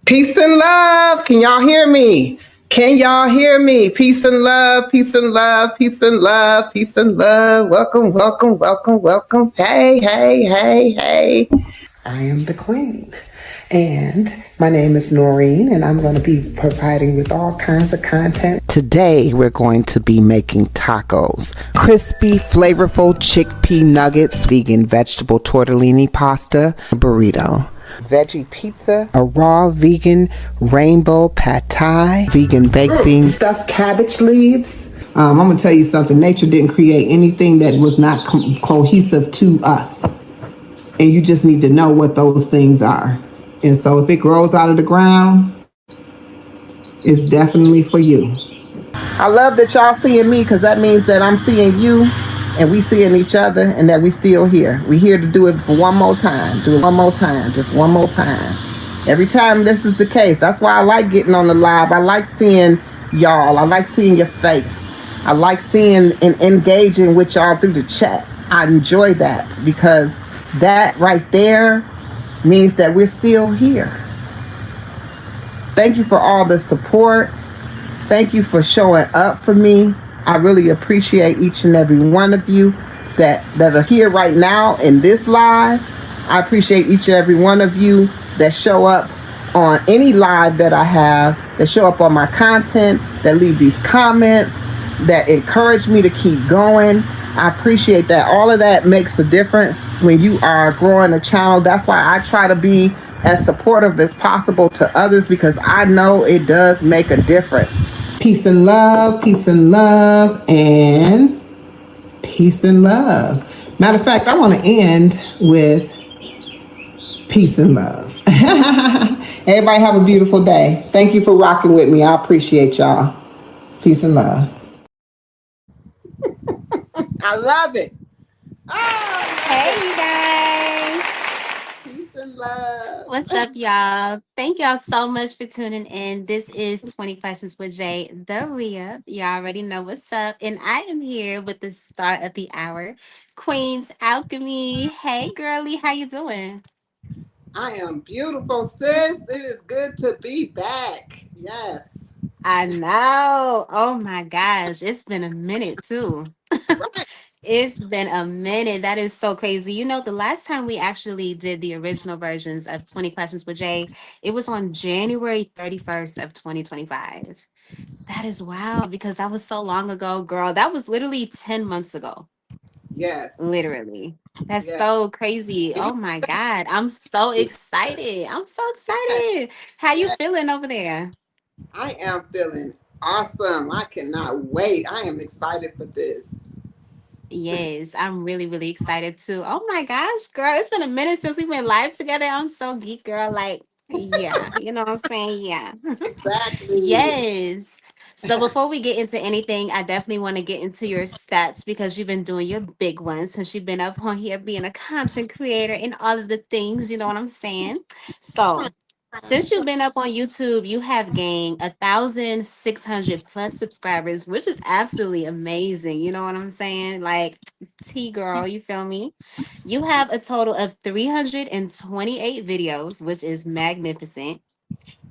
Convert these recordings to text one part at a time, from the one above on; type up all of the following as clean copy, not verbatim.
Peace and love. Can y'all hear me? Can y'all hear me? Peace and love, peace and love, peace and love, peace and love. Welcome, welcome, welcome, welcome. Hey, hey, hey, hey. I am the queen. And my name is Noreen, and I'm going to be providing with all kinds of content. Today, we're going to be making tacos. Crispy, flavorful chickpea nuggets, vegan vegetable tortellini pasta, a burrito. Veggie pizza, a raw vegan rainbow pad thai, vegan baked beans, stuffed cabbage leaves. I'm going to tell you something. Nature didn't create anything that was not cohesive to us. And you just need to know what those things are. And so if it grows out of the ground, it's definitely for you. I love that y'all seeing me because that means that I'm seeing you and we seeing each other and that we still here. We here to do it for one more time. Do it one more time. Just one more time. Every time this is the case. That's why I like getting on the live. I like seeing y'all. I like seeing your face. I like seeing and engaging with y'all through the chat. I enjoy that because that right there means that we're still here. Thank you for all the support. Thank you for showing up for me. I really appreciate each and every one of you that are here right now in this live. I appreciate each and every one of you that show up on any live that I have, that show up on my content, that leave these comments, that encourage me to keep going. I appreciate that. All of that makes a difference when you are growing a channel. That's why I try to be as supportive as possible to others because I know it does make a difference. Peace and love, peace and love, and peace and love. Matter of fact, I want to end with peace and love. Everybody have a beautiful day. Thank you for rocking with me. I appreciate y'all. Peace and love. I love it. Oh, hey, you guys. Peace and love. What's up, y'all? Thank y'all so much for tuning in. This is 20 Questions with Jay, the Rhea. Y'all already know what's up. And I am here with the start of the hour, Queen's Alchemy. Hey, girly, how you doing? I am beautiful, sis. It is good to be back. Yes. I know. Oh my gosh. It's been a minute, too. Right. It's been a minute. That is so crazy. You know, the last time we actually did the original versions of 20 Questions with Jay, it was on January 31st of 2025. That is wild because that was so long ago, girl. That was literally 10 months ago. Yes. Literally. That's Yes. so crazy. Oh my God. I'm so excited. I'm so Yes. excited. How you Yes. feeling over there? I am feeling awesome. I cannot wait. I am excited for this. Yes, I'm really, really excited too. Oh my gosh, girl. It's been a minute since we went live together. I'm so geek, girl. Like, yeah, you know what I'm saying? Yeah. Exactly. Yes. So before we get into anything, I definitely want to get into your stats because you've been doing your big ones since you've been up on here being a content creator and all of the things, you know what I'm saying? So since you've been up on YouTube, you have gained 1,600 plus subscribers, which is absolutely amazing. You know what I'm saying? Like T girl, you feel me? You have a total of 328 videos, which is magnificent.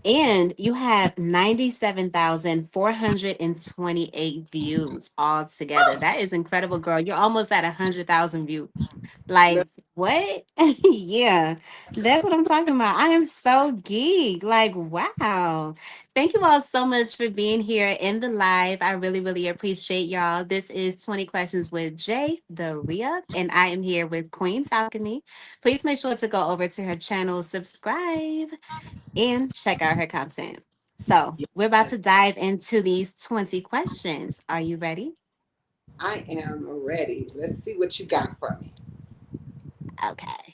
And you have 97,428 views altogether. That is incredible, girl. You're almost at 100,000 views. Like, what? Yeah, that's what I'm talking about. I am so geek. Like, wow. Thank you all so much for being here in the live. I really, really appreciate y'all. This is 20 Questions with Jay, the Rhea, and I am here with Queen's Alchemy. Please make sure to go over to her channel, subscribe and check out her content. So, we're about to dive into these 20 questions. Are you ready? I am ready. Let's see what you got for me. Okay.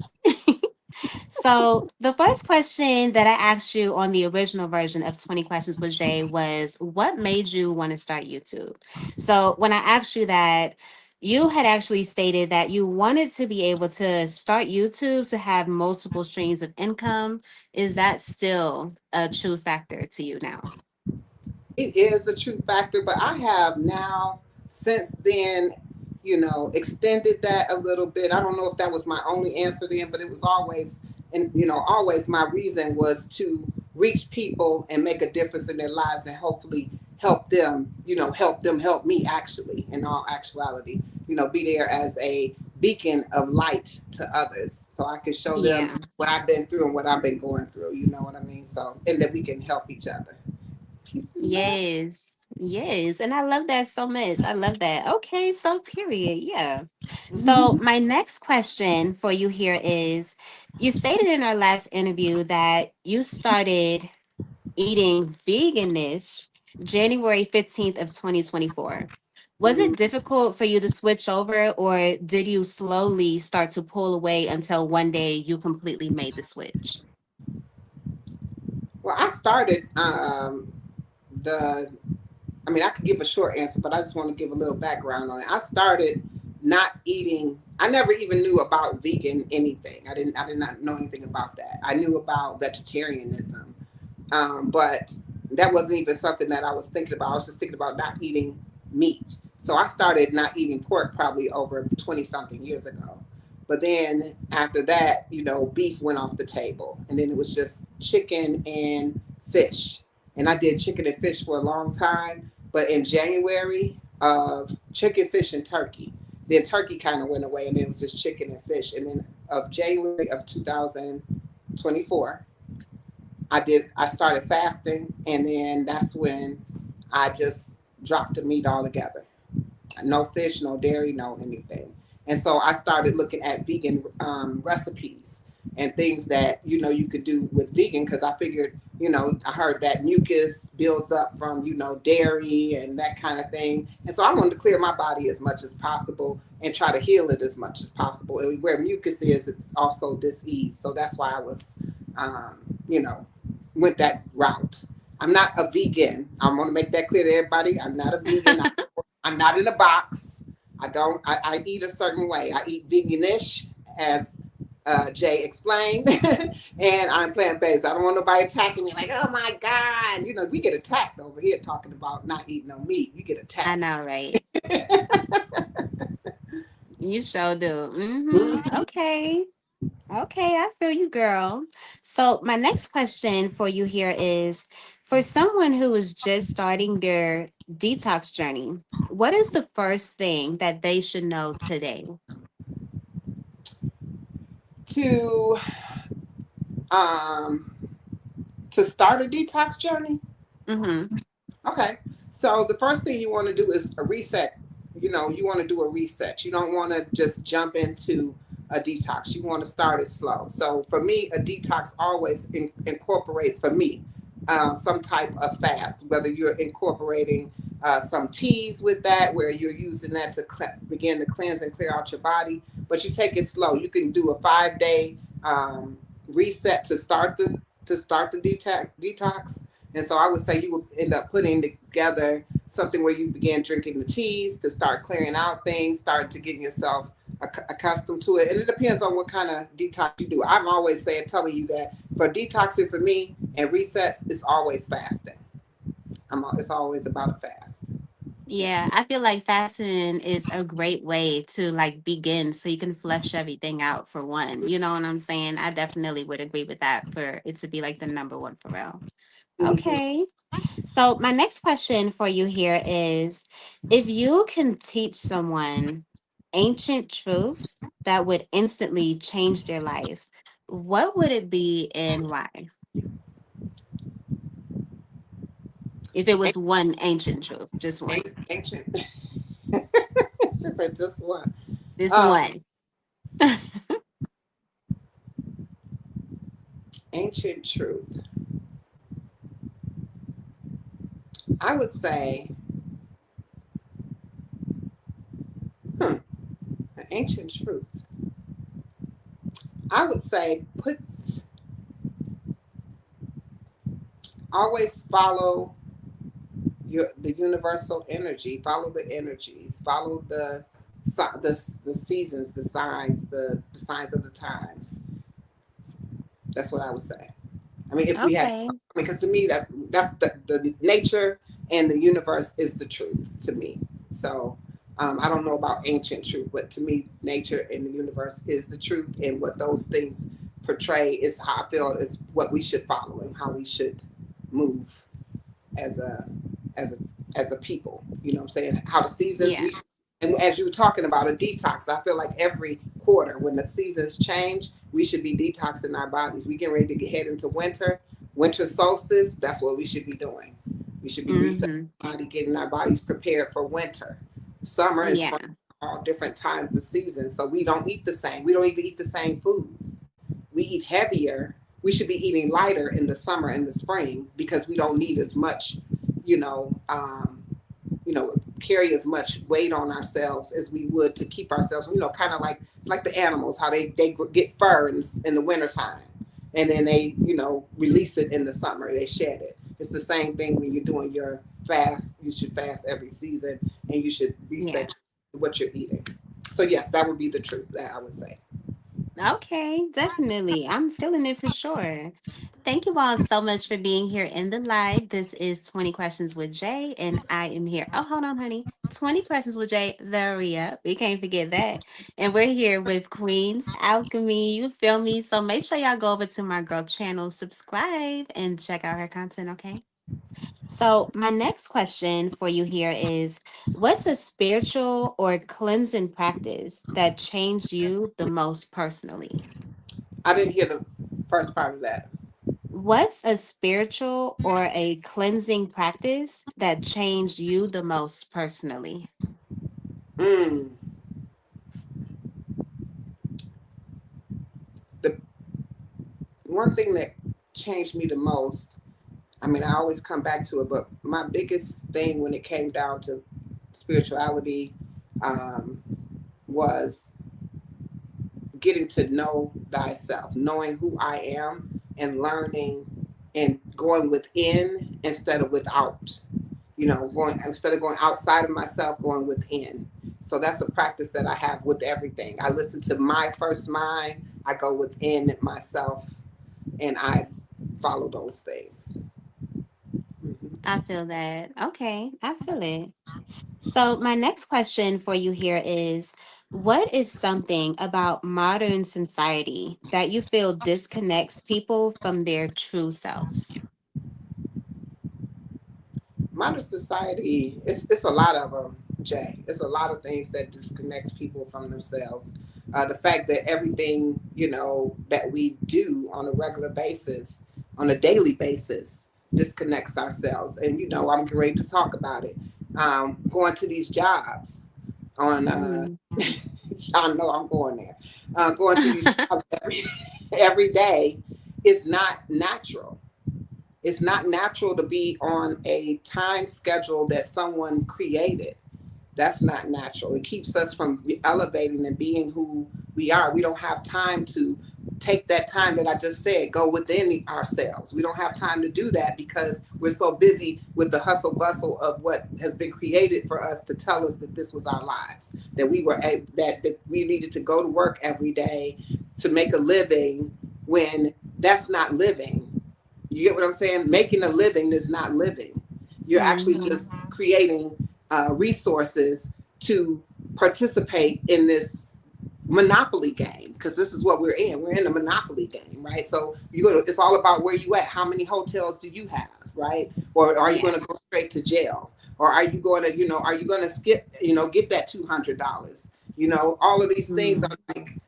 So, the first question that I asked you on the original version of 20 Questions with Jay was what made you want to start YouTube? So, when I asked you that, you had actually stated that you wanted to be able to start YouTube to have multiple streams of income. Is that still a true factor to you now? It is a true factor, but I have now since then, extended that a little bit. I don't know if that was my only answer then, but it was always, and always my reason was to reach people and make a difference in their lives, and hopefully help them, help me, actually, in all actuality, be there as a beacon of light to others, so I can show them Yeah. what I've been through and what I've been going through, you know what I mean? So, and that we can help each other. Peace and love. Yes. Yes. And I love that so much. I love that. Okay. So, period. Yeah. So, my next question for you here is, you stated in our last interview that you started eating veganish January 15th of 2024. Was it difficult for you to switch over, or did you slowly start to pull away until one day you completely made the switch? Well, I started the I mean, I could give a short answer, but I just want to give a little background on it. I started not eating. I never even knew about vegan anything. I did not know anything about that. I knew about vegetarianism, but that wasn't even something that I was thinking about. I was just thinking about not eating meat. So I started not eating pork probably over 20 something years ago. But then after that, beef went off the table, and then it was just chicken and fish. And I did chicken and fish for a long time. But in January of chicken, fish, and turkey, then turkey kind of went away, and it was just chicken and fish. And then of January of 2024, I started fasting, and then that's when I just dropped the meat altogether. No fish, no dairy, no anything. And so I started looking at vegan recipes and things that you could do with vegan, because I figured, I heard that mucus builds up from dairy and that kind of thing. And so I wanted to clear my body as much as possible and try to heal it as much as possible. And where mucus is, it's also disease. So that's why I was, you know, went that route. I'm not a vegan. I want to make that clear to everybody. I'm not a vegan. I'm not in a box. I eat a certain way. I eat veganish, as Jay explained, and I'm plant based. I don't want nobody attacking me like, oh my God. We get attacked over here talking about not eating no meat. You get I attacked. know, right? You sure do. Mhm. Okay. Okay, I feel you, girl. So, my next question for you here is, for someone who is just starting their detox journey, what is the first thing that they should know today? To um, to start a detox journey. Mm-hmm. Okay. So the first thing you want to do is a reset. You want to do a reset. You don't want to just jump into a detox. You want to start it slow. So for me, a detox always incorporates, for me, some type of fast, whether you're incorporating some teas with that, where you're using that to begin to cleanse and clear out your body. But you take it slow. You can do a 5-day reset to start the detox. And so I would say you will end up putting together something where you begin drinking the teas to start clearing out things, start to getting yourself accustomed to it. And it depends on what kind of detox you do. I'm always telling you that for detoxing, for me, and resets, it's always fasting. It's always about a fast. Yeah, I feel like fasting is a great way to like begin so you can flush everything out for one. You know what I'm saying? I definitely would agree with that for it to be like the number one for real. Mm-hmm. Okay. So, my next question for you here is, if you can teach someone ancient truth that would instantly change their life, what would it be and why? If it was one ancient truth, just one. Ancient. She said just one. Just Uh, one. Ancient truth. I would say, an ancient truth. I would say always follow the universal energy. Follow the energies. Follow the seasons, the signs of the times. That's what I would say. I mean, if we had, Okay. because to me that's the nature and the universe is the truth to me. So I don't know about ancient truth, but to me, nature and the universe is the truth, and what those things portray is how I feel is what we should follow and how we should move as a as a as a people. You know what I'm saying? How the seasons Yeah. we and as you were talking about a detox, I feel like every quarter when the seasons change, we should be detoxing our bodies. We get ready to head into winter solstice. That's what we should be doing. We should be resetting Mm-hmm. our body, getting our bodies prepared for winter, summer and spring, Yeah. all different times of season. So we don't eat the same. We don't even eat the same foods. We eat heavier. We should be eating lighter in the summer and the spring because we don't need as much, you know, carry as much weight on ourselves as we would to keep ourselves, kind of like the animals, how they get fur in the wintertime and then they, release it in the summer, they shed it. It's the same thing when you're doing your fast. You should fast every season and you should Yeah. reset what you're eating. So yes, that would be the truth that I would say. Okay, definitely. I'm feeling it for sure. Thank you all so much for being here in the live. This is 20 Questions with Jay, and I am here. Oh, hold on, honey. 20 Questions with Jay, the re-up. We can't forget that. And we're here with Queen's Alchemy. You feel me? So make sure y'all go over to my girl channel, subscribe, and check out her content, okay? So, my next question for you here is, what's a spiritual or cleansing practice that changed you the most personally? I didn't hear the first part of that. What's a spiritual or a cleansing practice that changed you the most personally? Mm, the one thing that changed me the most, I mean, I always come back to it, but my biggest thing when it came down to spirituality um, was getting to know thyself, knowing who I am, and learning and going within instead of without. Going instead of going outside of myself, going within. So that's a practice that I have with everything. I listen to my first mind, I go within myself, and I follow those things. Mhm. I feel that. Okay, I feel it. So, my next question for you here is, what is something about modern society that you feel disconnects people from their true selves? Modern society, it's a lot of them, Jay. It's a lot of things that disconnects people from themselves. The fact that everything, that we do on a regular basis, on a daily basis, disconnects ourselves. And, I'm ready to talk about it. Going to these jobs on, Mhm. I know I'm going there, going to these jobs every day is not natural. It's not natural to be on a time schedule that someone created. That's not natural. It keeps us from elevating and being who we are. We don't have time to take that time that I just said, go within ourselves. We don't have time to do that because we're so busy with the hustle bustle of what has been created for us to tell us that this was our lives, that we were that we needed to go to work every day to make a living when that's not living. You get what I'm saying? Making a living is not living. You're actually Mhm. just creating resources to participate in this monopoly game because this is what we're in. We're in a monopoly game, right? So it's all about where you at. How many hotels do you have, right? Or are you Yeah. going to go straight to jail? Or are you going to, are you going to skip, get that $200? All of these things are Mhm. like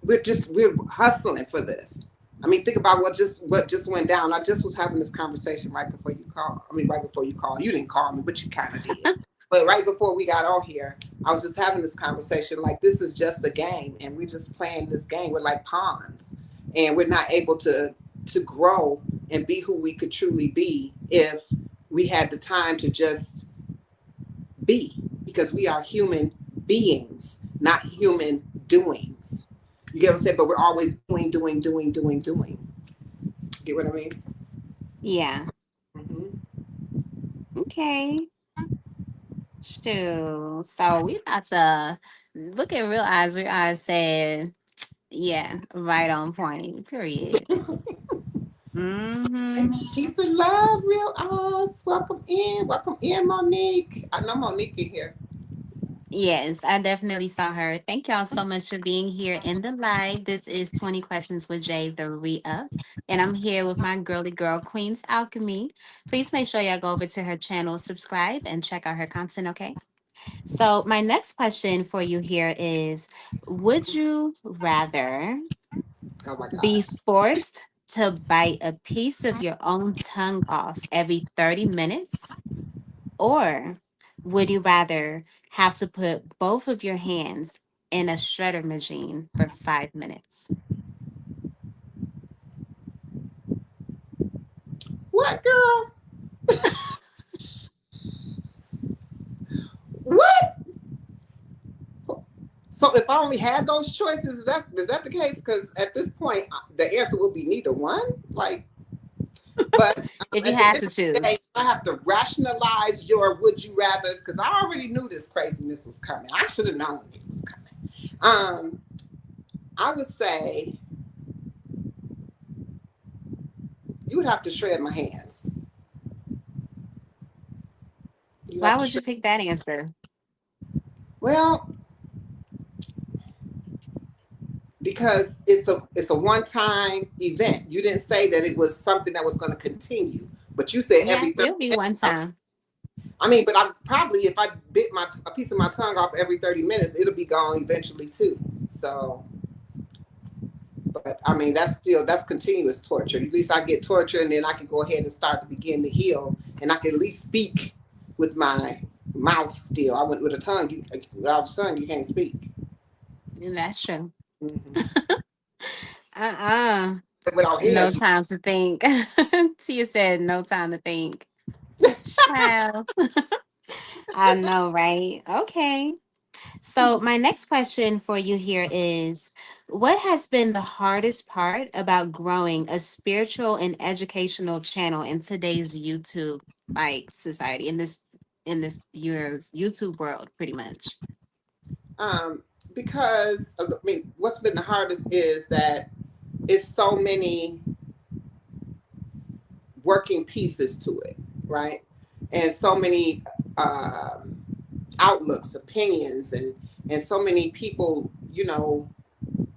we're hustling for this. I mean, think about what just went down. I just was having this conversation right before you called. I mean, right before you called. You didn't call me, but you kind of did. But right before we got on here, I was just having this conversation. Like this is just a game, and we're just playing this game. We're like pawns, and we're not able to grow and be who we could truly be if we had the time to just be, because we are human beings, not human doings. You get what I'm saying? But we're always doing, doing, doing, doing, doing. Get what I mean? Yeah. Hmm. Okay. Shoot. So we about to look at Real Eyes. Real Eyes said, yeah, right on point. Period. Mm-hmm. Peace and love, real odds. Welcome in, Monique. I know Monique in here. Yes, I definitely saw her. Thank y'all so much for being here in the live. This is 20 Questions with Jay, the re-up. And I'm here with my girly girl, Queen's Alchemy. Please make sure y'all go over to her channel, subscribe, and check out her content, okay? So my next question for you here is, would you rather Oh my be God. forced to bite a piece of your own tongue off every 30 minutes? Or would you rather have to put both of your hands in a shredder machine for 5 minutes? What, girl? What? So if I only had those choices, is that the case? Because at this point, the answer would be neither one. Like, but If you at the had end to of the day, choose. I have to rationalize your would you rather's because I already knew this craziness was coming. I should have known it was coming. I would say you would have to shred my hands. You Why have to would you shred. pick that answer? Well, because it's a one time event. You didn't say that it was something that was going to continue, but you said Yeah, every 30 it'll be minutes. one time. I mean, but I probably if I bit a piece of my tongue off every 30 minutes, it'll be gone eventually too. So, but I mean, that's continuous torture. At least I get torture, and then I can go ahead and start to begin to heal, and I can at least speak with my mouth still. I went with a tongue. Without a tongue, you can't speak. And that's true. Hmm. Uh-uh. Without No hands, time to think. Tia said no time to think. Child. I know, right? Okay. So, my next question for you here is, what has been the hardest part about growing a spiritual and educational channel in today's YouTube like society in this year's YouTube world pretty much? um, because I mean, what's been the hardest is that it's so many working pieces to it, right? And so many um, outlooks, opinions, and so many people,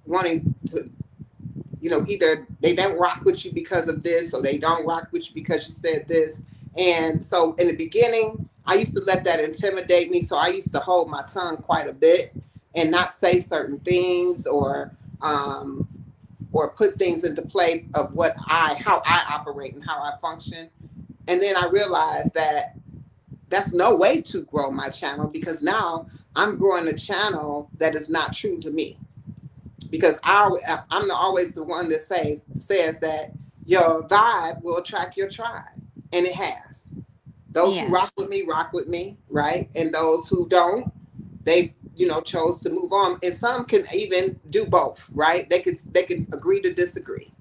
wanting to, either they don't rock with you because of this, or they don't rock with you because you said this. And so in the beginning, I used to let that intimidate me. So I used to hold my tongue quite a bit and not say certain things um, or put things into play of how I operate and how I function. And then I realized that that's no way to grow my channel because now I'm growing a channel that is not true to me. Because I'm always the one that says that your vibe will attract your tribe, and it has. Those who Yeah. rock with me, right? And those who don't, they chose to move on. And some can even do both, right? They could agree to disagree.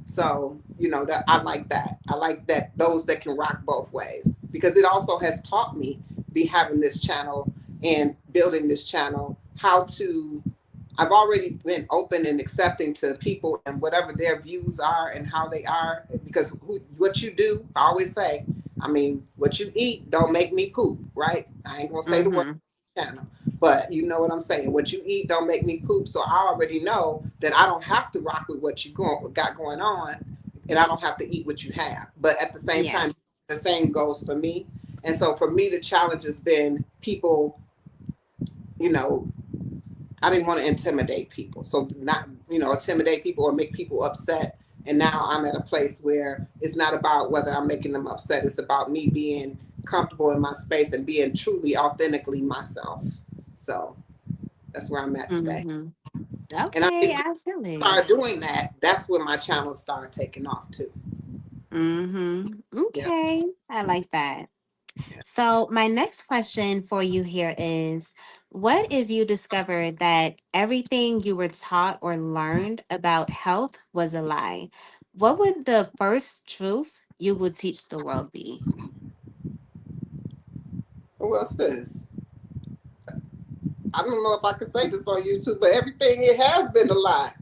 So, that I like that. I like that those that can rock both ways because it also has taught me be having this channel and building this channel how to I've already been open and accepting to people and whatever their views are and how they are because what you do, I always say, I mean, what you eat don't make me poop, right? I ain't gonna say the word Mm-hmm. channel. But you know what I'm saying. What you eat don't make me poop. So I already know that I don't have to rock with what got going on, and I don't have to eat what you have. But at the same Yeah. time, the same goes for me. And so for me, the challenge has been people. You know, I didn't want to intimidate people. So not intimidate people or make people upset. And now I'm at a place where it's not about whether I'm making them upset. It's about me being comfortable in my space and being truly authentically myself. So that's where I'm at today. Mm-hmm. And I Okay, think when I feel I it. started doing that, that's when my channel started taking off too. Mm-hmm. Yeah. Okay, I like that. Yeah. So, my next question for you here is, what if you discovered that everything you were taught or learned about health was a lie? What would the first truth you would teach the world be? Well, sis, I don't know if I can say this on YouTube, but everything it has been a lie.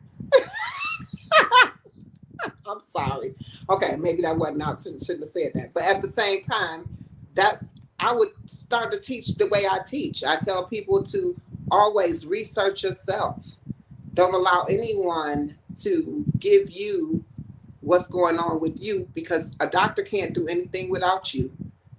I'm sorry. Okay, maybe that wasn't. I shouldn't have said that. But at the same time, that's I would start to teach the way I teach. I tell people to always research yourself. Don't allow anyone to give you what's going on with you, because a doctor can't do anything without you.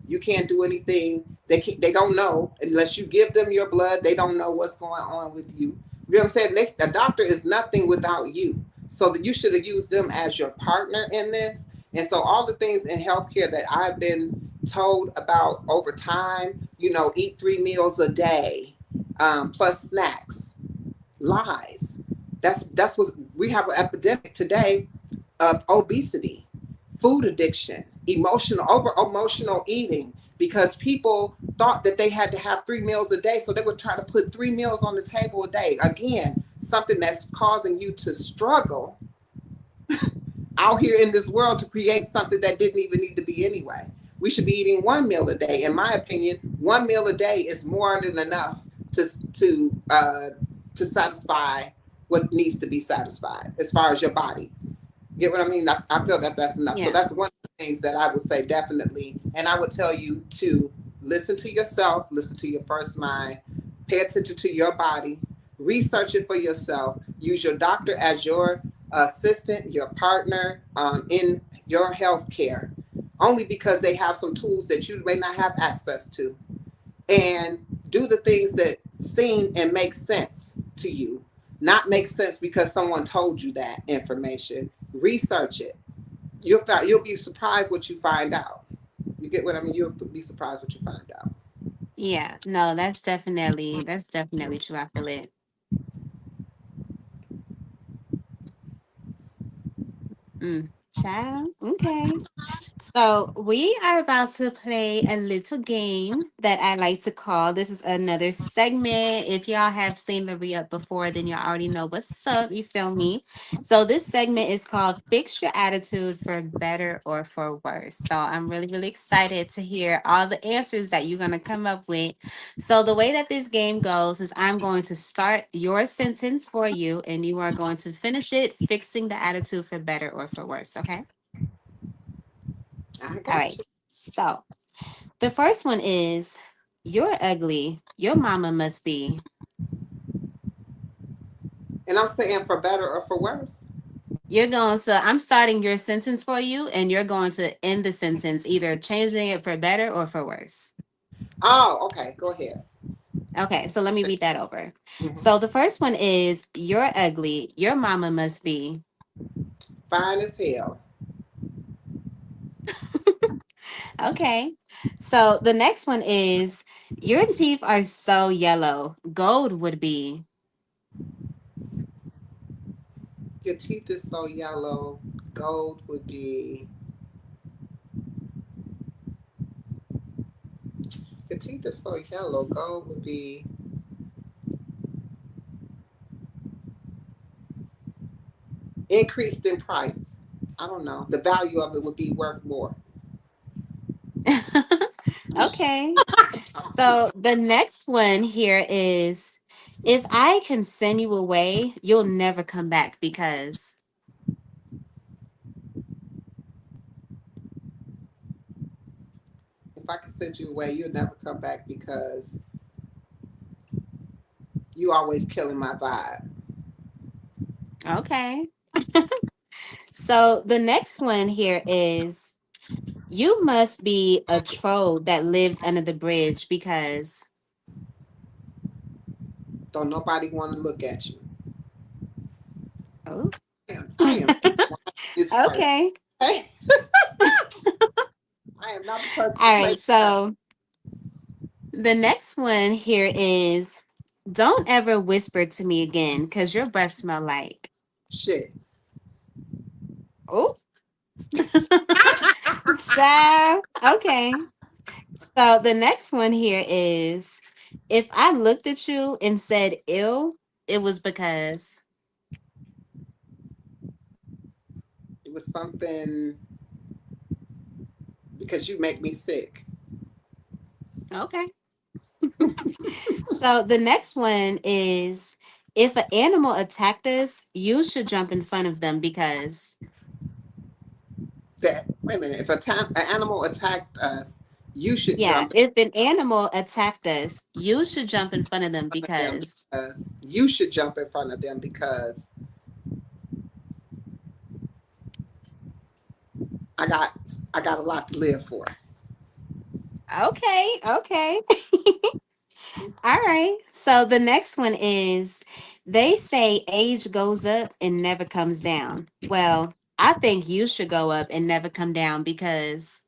You can't do anything. They don't know unless you give them your blood. They don't know what's going on with you. You know what I'm saying? A doctor is nothing without you. So that you should have used them as your partner in this. And so all the things in healthcare that I've been told about over time, eat 3 meals a day, plus snacks, lies. That's what we have, an epidemic today of obesity, food addiction, emotional eating, because people thought that they had to have 3 meals a day, so they would try to put 3 meals on the table a day. Again, something that's causing you to struggle out here in this world to create something that didn't even need to be anyway. We should be eating 1 meal a day. In my opinion, 1 meal a day is more than enough to satisfy what needs to be satisfied as far as your body. Get what I mean? I feel that that's enough. So Yeah. that's one of the things that I would say definitely. And I would tell you to listen to yourself, listen to your first mind, pay attention to your body, research it for yourself, use your doctor as your assistant, your partner in your health care, only because they have some tools that you may not have access to. And do the things that seem and make sense to you, not make sense because someone told you that information. Research it. You'll be surprised what you find out. You get what I mean? You'll be surprised what you find out. Yeah. No, that's definitely true. I feel it. Child. Okay. So we are about to play a little game that I like to call. This is another segment. If y'all have seen the re-up before, then y'all already know what's up. You feel me? So this segment is called Fix Your Attitude for Better or for Worse. So I'm really, really excited to hear all the answers that you're gonna come up with. So the way that this game goes is I'm going to start your sentence for you, and you are going to finish it, fixing the attitude for better or for worse. Okay. I All got right. you. So the first one is you're ugly. Your mama must be. And I'm saying for better or for worse. You're going to, I'm starting your sentence for you, and you're going to end the sentence, either changing it for better or for worse. Oh, okay. Go ahead. Okay, so let me read that over. Hmm. So the first one is you're ugly. Your mama must be. Fine as hell. Okay. So the next one is your teeth are so yellow. Gold would be. Your teeth is so yellow. Gold would be. Your teeth is so yellow. Gold would be increased in price. I don't know. The value of it would be worth more. Okay. So the next one here is if I can send you away, you'll never come back because. If I could send you away, you'll never come back because you always killing my vibe. Okay. So the next one here is you must be a troll that lives under the bridge because. Don't nobody want to look at you. Oh. I am this person. Okay. Hey, I am not the person to All play right. that. So the next one here is don't ever whisper to me again because your breath smell like. Shit. Oh. Child. Okay. So the next one here is if I looked at you and said ill, it was because. It was something because you make me sick. Okay. So the next one is if an animal attacked us, you should jump in front of them because. That wait a minute. If an animal attacked us, You should Yeah, jump if an animal attacked us, you should jump in front of them in front of them because because you should jump in front of them because I got I got a lot to live for. okay, okay. All right. So the next one is they say age goes up and never comes down. Well, I think you should go up and never come down because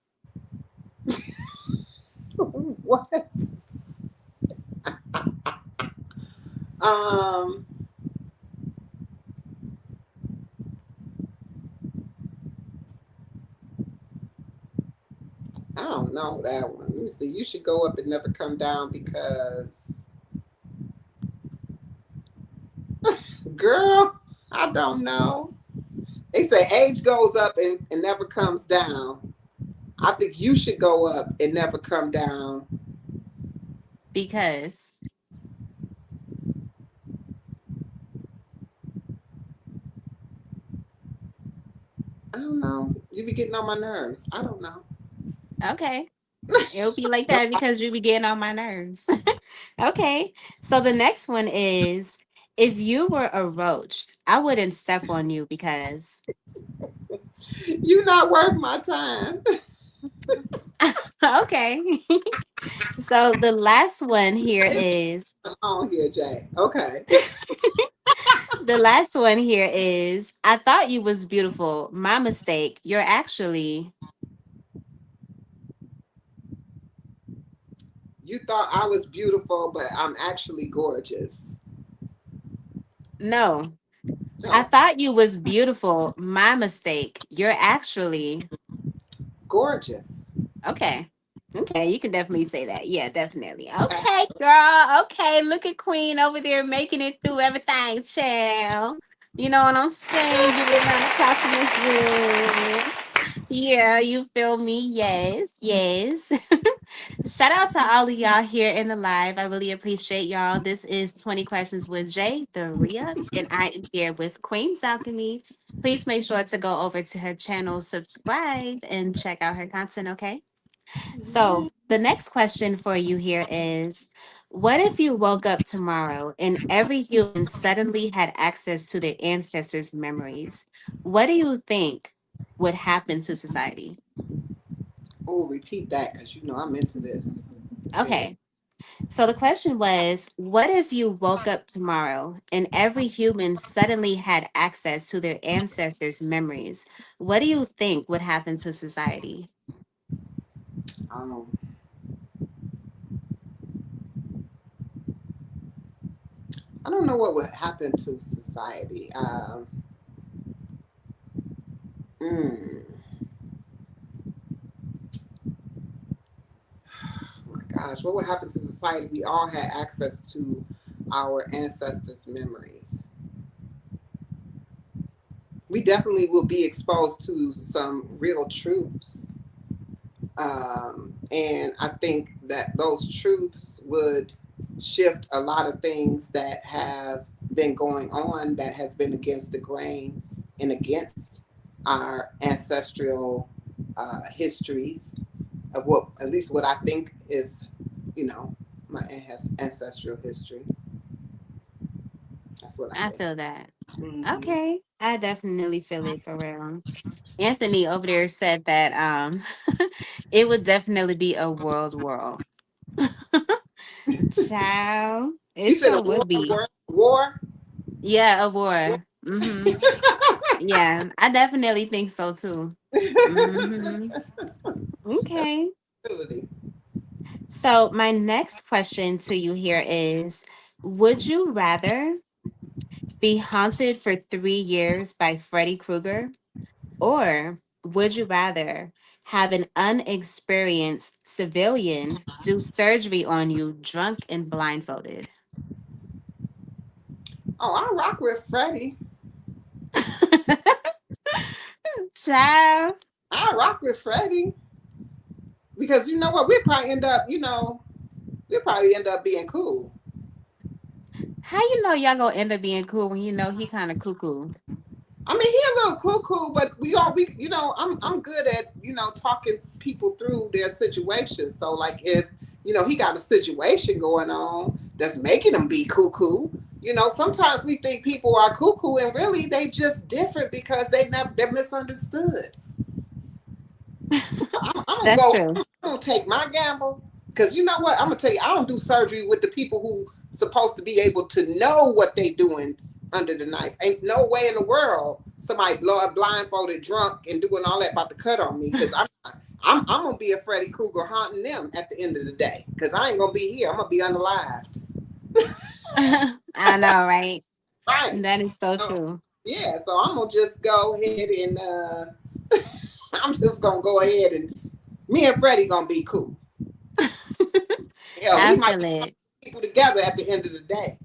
What? Um, I don't know that one. Let me see. You should go up and never come down because, girl, I don't know. They say age goes up and never comes down. I think you should go up and never come down. because I don't know. You be getting on my nerves. I don't know. okay. It'll be like that because you be getting on my nerves. Okay. So the next one is if you were a roach, I wouldn't step on you because You not worth my time. okay. So the last one here It's is on here, Jay. Okay. the last one here is I thought you was beautiful. My mistake. You're actually You thought I was beautiful, but I'm actually gorgeous. no. I No, thought you was beautiful. My mistake. You're actually gorgeous. okay. Okay, you can definitely say that. Yeah, definitely. Okay. Okay, girl. Okay, look at Queen over there making it through everything, child. You know what I'm saying? Give it a round of applause for Miss Wood. Yeah, you feel me? Yes, yes. Shout out to all of y'all here in the live. I really appreciate y'all. This is 20 Questions with Jay, the Rhea, and I am here with Queen's Alchemy. Please make sure to go over to her channel, subscribe, and check out her content, okay? So, the next question for you here is what if you woke up tomorrow and every human suddenly had access to their ancestors' memories? What do you think would happen to society? Oh, repeat that because you know I'm into this. Say it. Okay. So the question was, what if you woke up tomorrow and every human suddenly had access to their ancestors' memories? What do you think would happen to society? Um, I don't know what would happen to society. Mm, oh my gosh, what would happen to society if we all had access to our ancestors' memories? We definitely will be exposed to some real truths. And I think that those truths would shift a lot of things that have been going on that has been against the grain and against our ancestral histories of what, at least what I think is, you know, my ancestral history. That's what I I think. feel that. Hmm. Okay. I definitely feel it for real. Anthony over there said that it would definitely be a world war. Child, it You said a sure war, would be. war. Yeah, a war. Mm-hmm. Yeah, I definitely think so too. Mm-hmm. Okay. Ability. So my next question to you here is, would you rather be haunted for 3 years by Freddy Krueger, or would you rather have an unexperienced civilian do surgery on you drunk and blindfolded? Oh, I rock with Freddie. Child, I rock with Freddie because you know what? We'd probably end up, we'd probably end up being cool. how you know y'all gonna end up being cool when you know he kind of cuckoo? I mean, he a little cool, but we all we, I'm good at talking people through their situations. So like if he got a situation going on that's making him be cuckoo. Sometimes we think people are cuckoo, and really they just different because they're misunderstood. So I'm gonna That's go. true. I'm gonna take my gamble because you know what? I'm gonna tell you, I don't do surgery with the people who supposed to be able to know what they doing under the knife. Ain't no way in the world somebody blindfolded, drunk, and doing all that about to cut on me because I'm gonna be a Freddy Krueger haunting them at the end of the day because I ain't gonna be here. I'm gonna be unalived. I know, right? Right. That is so So, true. yeah. So I'm gonna just go ahead and I'm just gonna go ahead and me and Freddie gonna be cool. Hell, we I might feel be it. people together at the end of the day.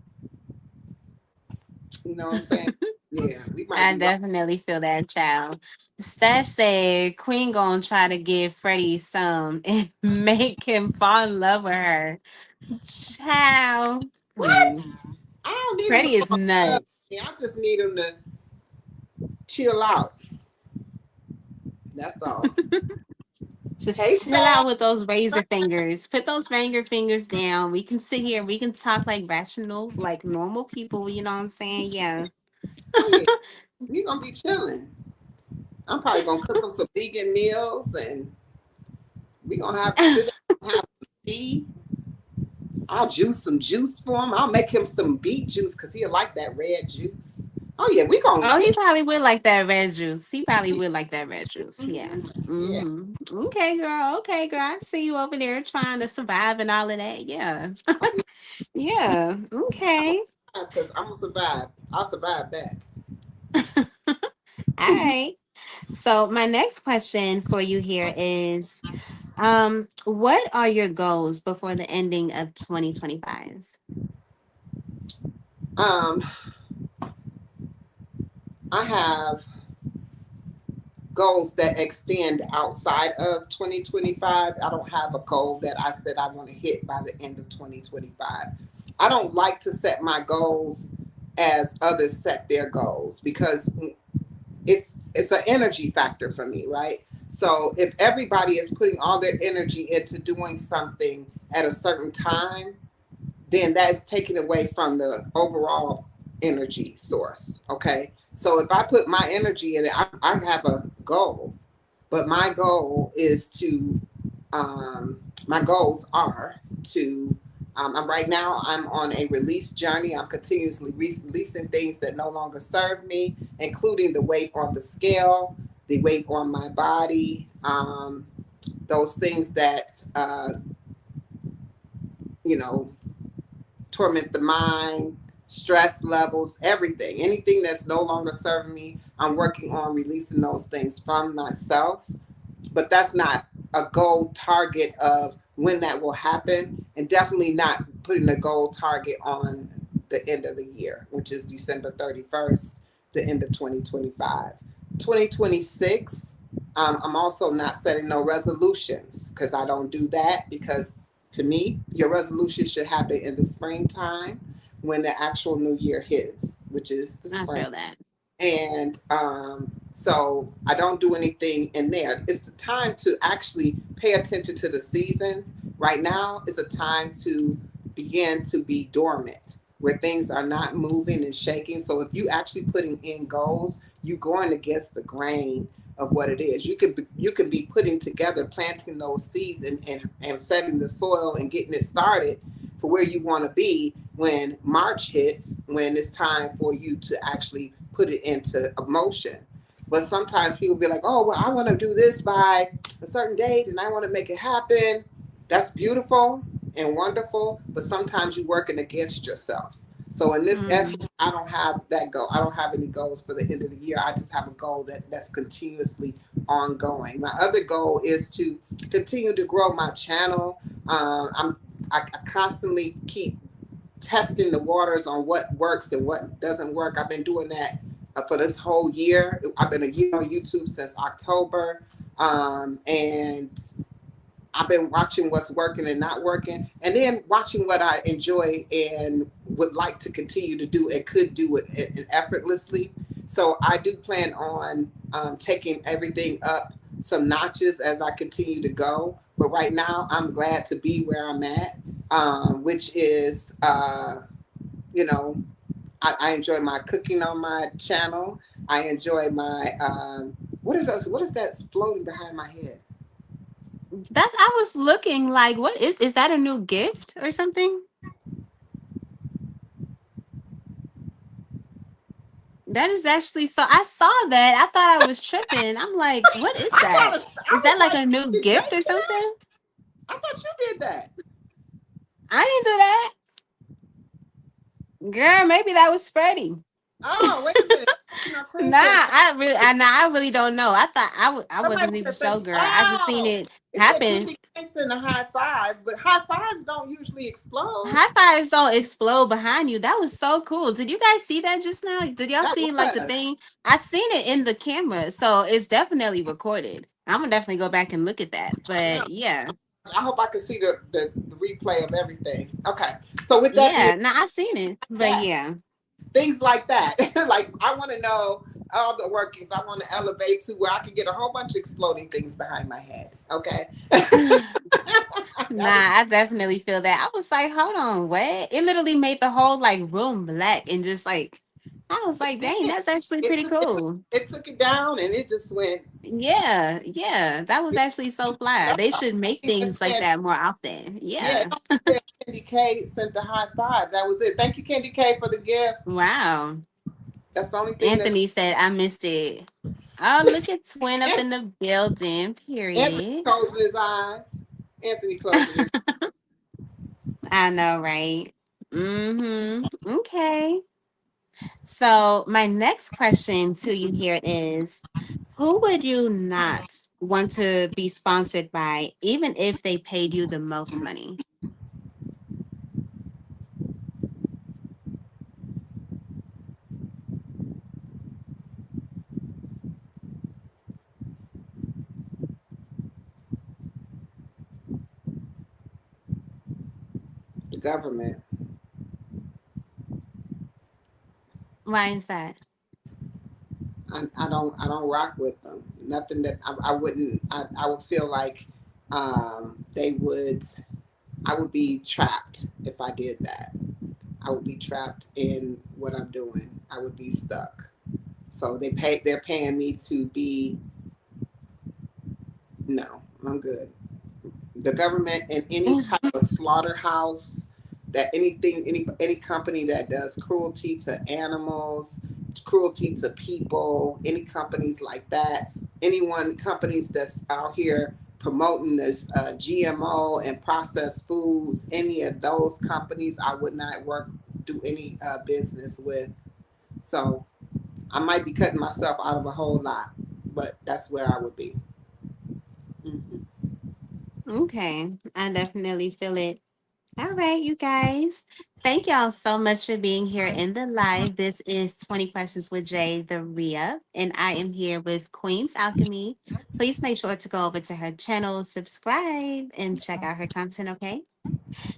You know what I'm saying? Yeah, we might I be like, definitely feel that, child. Stash said Queen gonna try to give Freddie some and make him fall in love with her. Child, what? please. I don't need him to Freddie is fall in love nuts. with me. I just need him to chill out. That's all. Hey, Just chill Stan. out with those razor fingers. Put those razor fingers down. We can sit here. We can talk like rational, like normal people. You know what I'm saying? Yeah. Oh yeah, we gonna be chilling. I'm probably gonna cook him some vegan meals, and we gonna have sit down, have some tea. I'll juice some juice for him. I'll make him some beet juice because he'll like that red juice. Oh yeah, we gonna Oh, he we probably would like that red juice. He probably would like that red juice. Yeah. yeah. Okay, girl. Okay, girl. I see you over there trying to survive and all of that. Yeah. Oh yeah. Yeah. Okay. Because I'm gonna survive. I'll survive that. All right. So my next question for you here is what are your goals before the ending of 2025? um, I have goals that extend outside of 2025. I don't have a goal that I said I want to hit by the end of 2025. I don't like to set my goals as others set their goals because it's an energy factor for me, right? So if everybody is putting all their energy into doing something at a certain time, then that's taken away from the overall energy source. Okay. So if I put my energy in it, I have a goal, but my goal is to, my goals are to, I'm right now, I'm on a release journey. I'm continuously releasing things that no longer serve me, including the weight on the scale, the weight on my body, those things that, you know, torment the mind, stress levels, everything. Anything that's no longer serving me, I'm working on releasing those things from myself. But that's not a goal target of when that will happen, and definitely not putting a goal target on the end of the year, which is December 31st, the end of 2025. 2026, I'm also not setting no resolutions because I don't do that because to me, your resolution should happen in the springtime when the actual new year hits, which is the I spring. feel that. And so I don't do anything in there. It's the time to actually pay attention to the seasons. Right now is a time to begin to be dormant, where things are not moving and shaking. So if you actually putting in goals, you going against the grain of what it is. You can be putting together, planting those seeds and setting the soil and getting it started for where you want to be when March hits, when it's time for you to actually put it into motion. But sometimes people be like, oh, well, I want to do this by a certain date and I want to make it happen. That's beautiful and wonderful, but sometimes you're working against yourself. So in this Mm, essence, I don't have that goal. I don't have any goals for the end of the year. I just have a goal that's continuously ongoing. My other goal is to continue to grow my channel. I constantly keep testing the waters on what works and what doesn't work. I've been doing that for this whole year. I've been a year on YouTube since October, and I've been watching what's working and not working, and then watching what I enjoy and would like to continue to do and could do it effortlessly. So I do plan on taking everything up some notches as I continue to go. But right now, I'm glad to be where I'm at, which is, you know, I enjoy my cooking on my channel. I enjoy my what are those? What is that floating behind my head? That's I was looking like, what is that a new gift or something? That is actually so I saw that. I thought I was tripping. I'm like, what is that? Is I that was like like, a new did Jay gift or do that? something? I thought you did that. I didn't do that. Girl, maybe that was Freddie. Oh, wait a minute. Queen Nah, said I really don't know. I thought I somebody wasn't even said thank show you. girl. I just seen Oh, it it said happen. Candy K sent a high five, but high fives don't usually explode. High fives don't explode behind you. That was so cool. Did you guys see that just now? Did y'all That see like the was. thing? I seen it in the camera, so it's definitely recorded. I'm gonna definitely go back and look at that. Yeah. But yeah, I hope I can see the replay of everything. Okay. So with that being yeah. No, I seen it. But that, yeah. things like that. Like I want to know all the workings. I want to elevate to where I can get a whole bunch of exploding things behind my head. Okay. Nah, That was I definitely feel that. I was like, hold on, what? It literally made the whole like room black and just like I was like, it dang, did. that's actually It pretty took cool. it took it down and it just went. Yeah, yeah. That was actually so fly. They should make He things just like said, that more often. yeah, Yeah. he said Candy K sent the high five. That was it. Thank you, Candy K, for the gift. Wow. That's the only thing that's Anthony said, I missed it. Oh, look at Twin up in the building, Anthony period. closing his eyes. Anthony closing his. I know, right? Mm-hmm. Okay. So my next question to you here is, who would you not want to be sponsored by, even if they paid you the most money? The government. Why is that? I don't rock with them. Nothing that I wouldn't. I would feel like they would. I would be trapped if I did that. I would be trapped in what I'm doing. I would be stuck. So they're paying me to be. No, I'm good. The government and any type of slaughterhouse, that anything, any company that does cruelty to animals, cruelty to people, any companies like that, anyone companies that's out here promoting this GMO and processed foods, any of those companies, I would not do any business with. So I might be cutting myself out of a whole lot, but that's where I would be. Mm-hmm. Okay, I definitely feel it. All right, you guys. Thank y'all so much for being here in the live. This is 20 Questions with Jay, the Ria, and I am here with Queen's Alchemy. Please make sure to go over to her channel, subscribe, and check out her content, okay?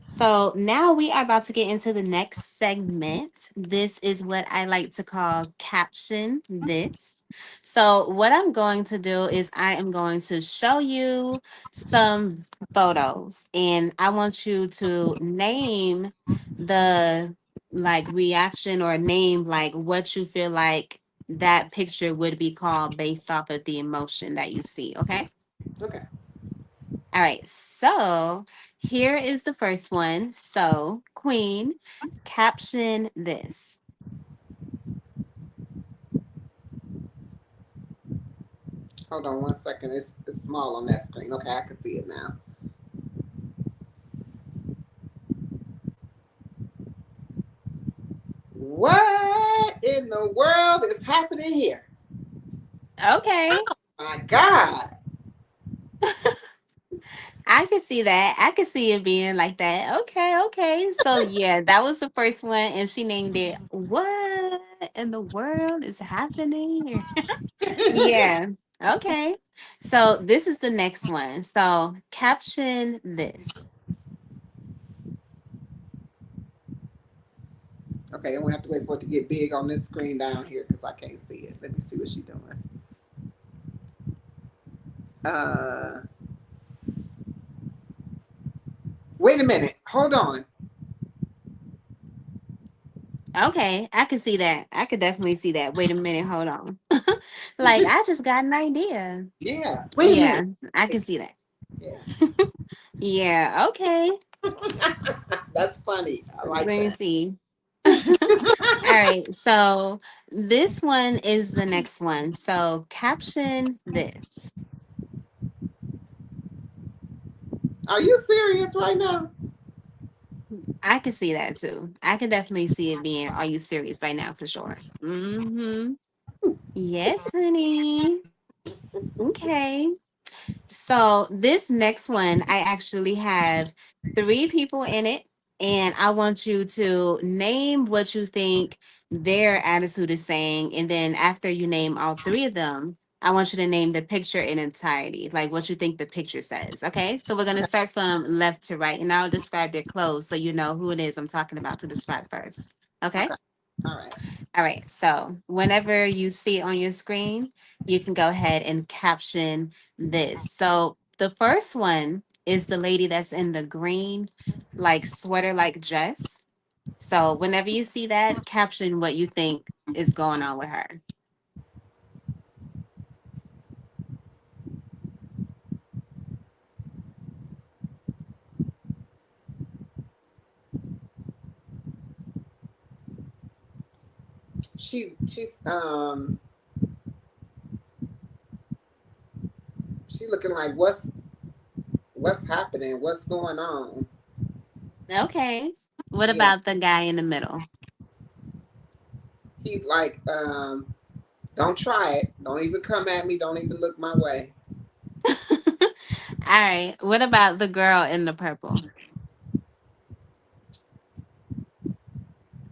So now we are about to get into the next segment. This is what I like to call caption this. So what I'm going to do is I am going to show you some photos and I want you to name the like reaction or name like what you feel like that picture would be called based off of the emotion that you see, okay? Okay. All right, so here is the first one. So, Queen, caption this. Hold on 1 second. It's small on that screen. Okay, I can see it now. What in the world is happening here? Okay, My God. I can see that. I can see it being like that. Okay, okay. So, yeah, that was the first one, and she named it What in the World is Happening Here? Yeah, okay. So, this is the next one. So, caption this. Okay, I'm gonna have to wait for it to get big on this screen down here because I can't see it. Let me see what she's doing. Uh, wait a minute. Hold on. Okay, I can see that. I could definitely see that. Wait a minute, hold on. Like I just got an idea. Yeah. Wait a Yeah, minute. I can see that. Yeah. Yeah, okay. That's funny. I Let like me that. see. All right, so this one is the next one. So caption this. Are you serious right now? I can see that too. I can definitely see it being, are you serious right now for sure? Mm-hmm. Yes, honey. Okay. So this next one, I actually have three people in it, and I want you to name what you think their attitude is saying, and then after you name all three of them, I want you to name the picture in entirety, like what you think the picture says. Okay, so we're gonna start from left to right, and I'll describe their clothes so you know who it is I'm talking about to describe first. Okay. Okay. All right. All right. So whenever you see it on your screen, you can go ahead and caption this. So the first one is the lady that's in the green, like sweater like dress. So whenever you see that, caption what you think is going on with her. She's she looking like what's happening? What's going on? Okay. What Yeah. about the guy in the middle? He's like, don't try it. Don't even come at me. Don't even look my way. All right. What about the girl in the purple?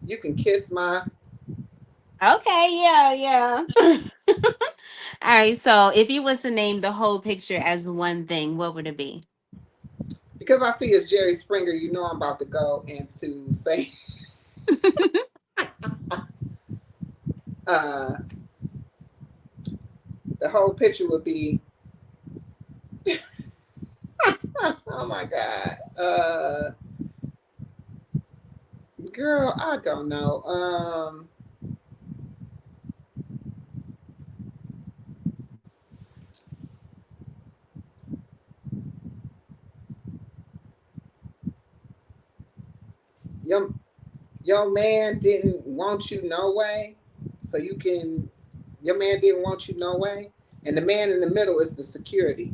You can kiss my Okay, yeah, yeah. All right, so if you was to name the whole picture as one thing, what would it be? because I see it's Jerry Springer, you know I'm about to go into say uh the whole picture would be oh my god. Girl, I don't know. Your your man didn't want you no way. So you can your man didn't want you no way. And the man in the middle is the security.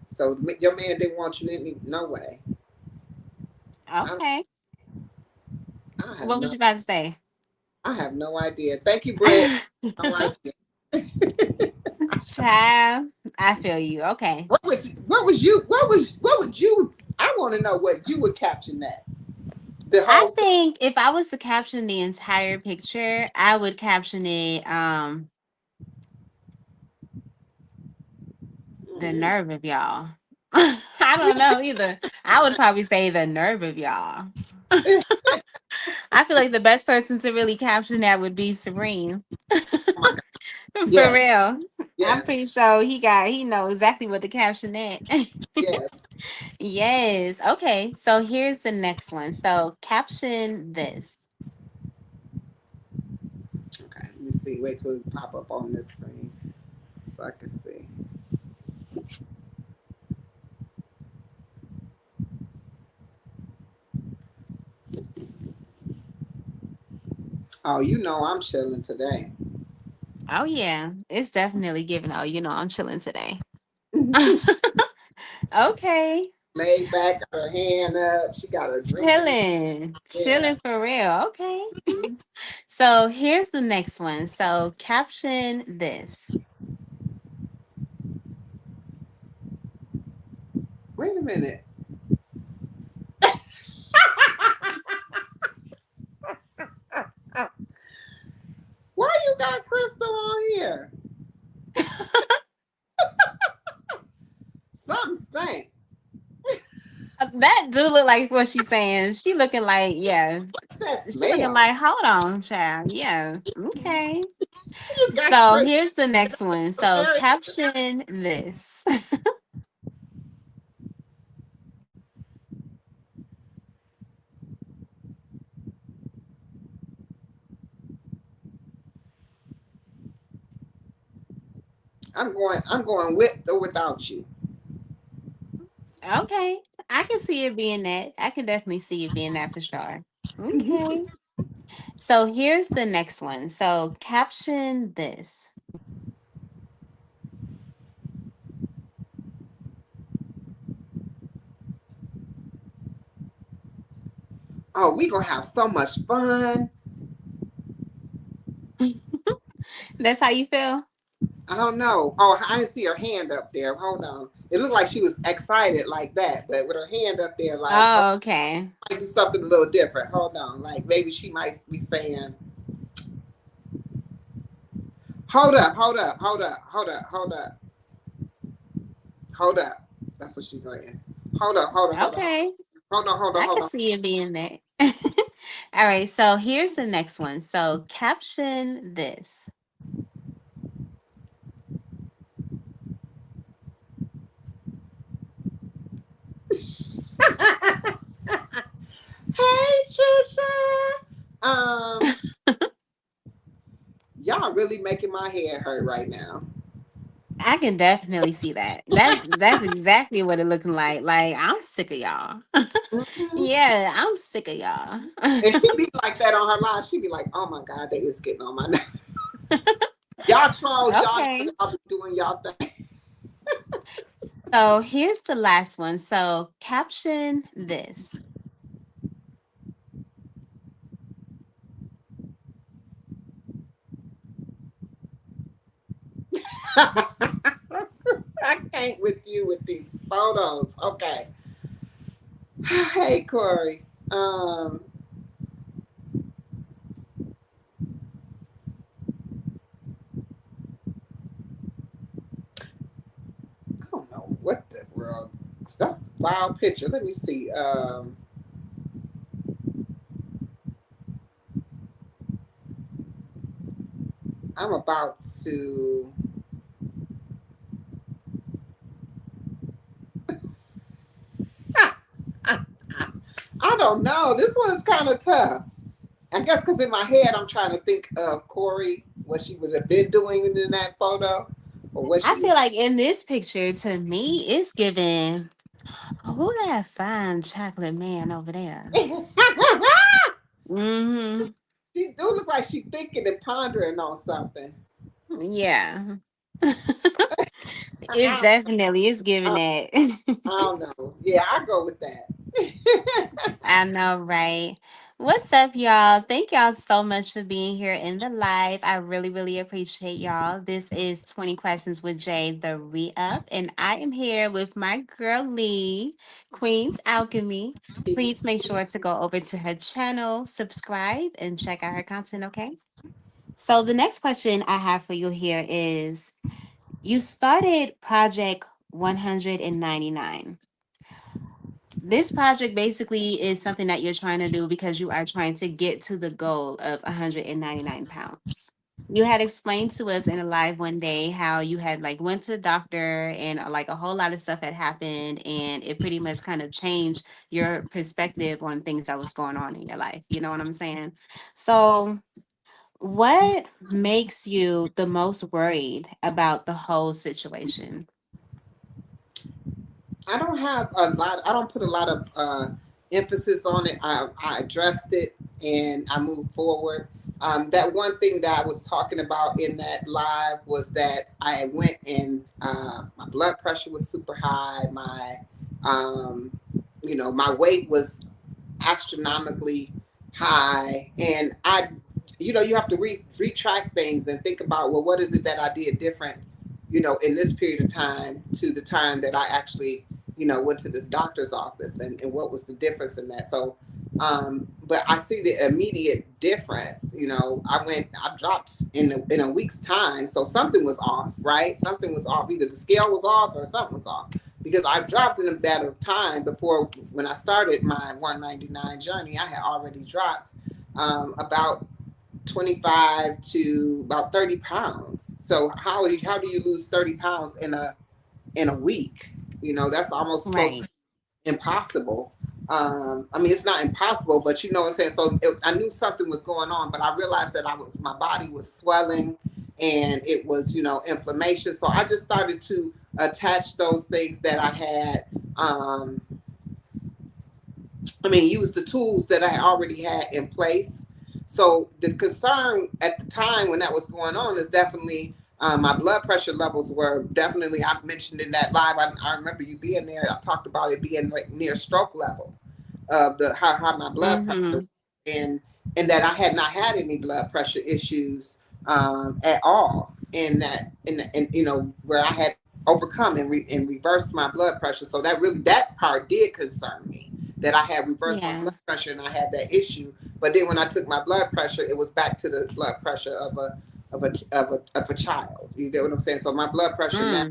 So your man didn't want you any no way. I Okay. I have What was no you about to say? I have no idea. Thank you, Britt. No idea. Child, I feel you. Okay. what would you I want to know what you would caption that. The I whole think if I was to caption the entire picture, I would caption it the thing. nerve of y'all. I don't know either. I would probably say the nerve of y'all. I feel like the best person to really caption that would be Serene. Oh my god. For Yes, real. I'm yes, pretty sure he know exactly what to caption that. yes. Yes. Okay. So here's the next one. So caption this. Okay, let me see. Wait till it pop up on this screen so I can see. Oh, you know I'm chilling today. Oh yeah. It's definitely giving. Oh, I'm chilling today. Okay. Laid back, got her hand up. She got her drink in her. Chilling. Yeah. Chilling for real. Okay. Mhm. So here's the next one. So caption this. Wait a minute. Why you got Crystal on here? Something stank. That do look like what she's saying. She looking like, yeah. That She looking smell. like, hold on, child. Yeah. Okay. You got So Crystal here's the next one. So very caption this. I'm going with or without you. Okay. I can see it being that. I can definitely see it being that for sure. Okay. So here's the next one. So caption this. Oh, we gonna have so much fun. That's how you feel? I don't know. Oh, I didn't see her hand up there. Hold on. It looked like she was excited like that, but with her hand up there, like, oh, Oh, okay. I might do something a little different. Hold on. Like maybe she might be saying, hold up, hold up, hold up, hold up, hold up, hold up. That's what she's saying. Hold up, hold up, hold up, Okay. hold on, hold on, I hold can on. see it being that. All right. So here's the next one. So caption this. Hey Trisha. Y'all really making my head hurt right now. I can definitely see that. That's exactly what it looking like. Like I'm sick of y'all. Mhm. Yeah, I'm sick of y'all. And she be like that on her live. She be like, "Oh my God, they is getting on my nerves." Y'all trolls, Okay. y'all be doing y'all thing. So here's the last one. So caption this. I can't with you with these photos. Okay. Hey Corey. I don't know what the world. That's a wild picture. Let me see. I'm about to. I don't know. This one's kind of tough. I guess because in my head I'm trying to think of Corey, what she would have been doing in that photo, or what I she. feel like in this picture, to me, it's giving who that fine chocolate man over there. Mm-hmm. She do look like she thinking and pondering on something. Yeah. It I, definitely is giving I, that. I don't know. Yeah, I go with that. I know, right? What's up, y'all? Thank y'all so much for being here in the live. I really, really appreciate y'all. This is 20 Questions with Jay, the re up, and I am here with my girl Lee, Queen's Alchemy. Please make sure to go over to her channel, subscribe, and check out her content, okay? So, the next question I have for you here is you started Project 199. This project basically is something that you're trying to do because you are trying to get to the goal of 199 pounds. You had explained to us in a live one day how you had like went to the doctor and like a whole lot of stuff had happened and it pretty much kind of changed your perspective on things that was going on in your life. You know what I'm saying? So, what makes you the most worried about the whole situation? I don't have a lot. I don't put a lot of emphasis on it. I addressed it and I moved forward. That one thing that I was talking about in that live was that I went and my blood pressure was super high. Um, my weight was astronomically high, and you have to retrack things and think about, well, what is it that I did different, in this period of time to the time that I actually, went to this doctor's office, and what was the difference in that. So, but I see the immediate difference. I dropped in a week's time, so something was off, right? Something was off. Either the scale was off or something was off, because I dropped in a better time. Before, when I started my 199 journey, I had already dropped about 25 to about 30 pounds. So how do you lose 30 pounds in a week? That's almost close Right. to impossible. I mean, it's not impossible, but you know what I'm saying. So I knew something was going on, but I realized that my body was swelling, and it was, inflammation. So I just started to attach those things that I had. Use the tools that I already had in place. So the concern at the time when that was going on is definitely my blood pressure levels were definitely, I mentioned in that live, I remember you being there, I talked about it being like near stroke level of the how my blood pressure, and that I had not had any blood pressure issues at all, and where I had overcome and reversed my blood pressure. So that part did concern me, that I had reversed my blood pressure and I had that issue. But then when I took my blood pressure, it was back to the blood pressure of a child. You get what I'm saying? So my blood pressure now,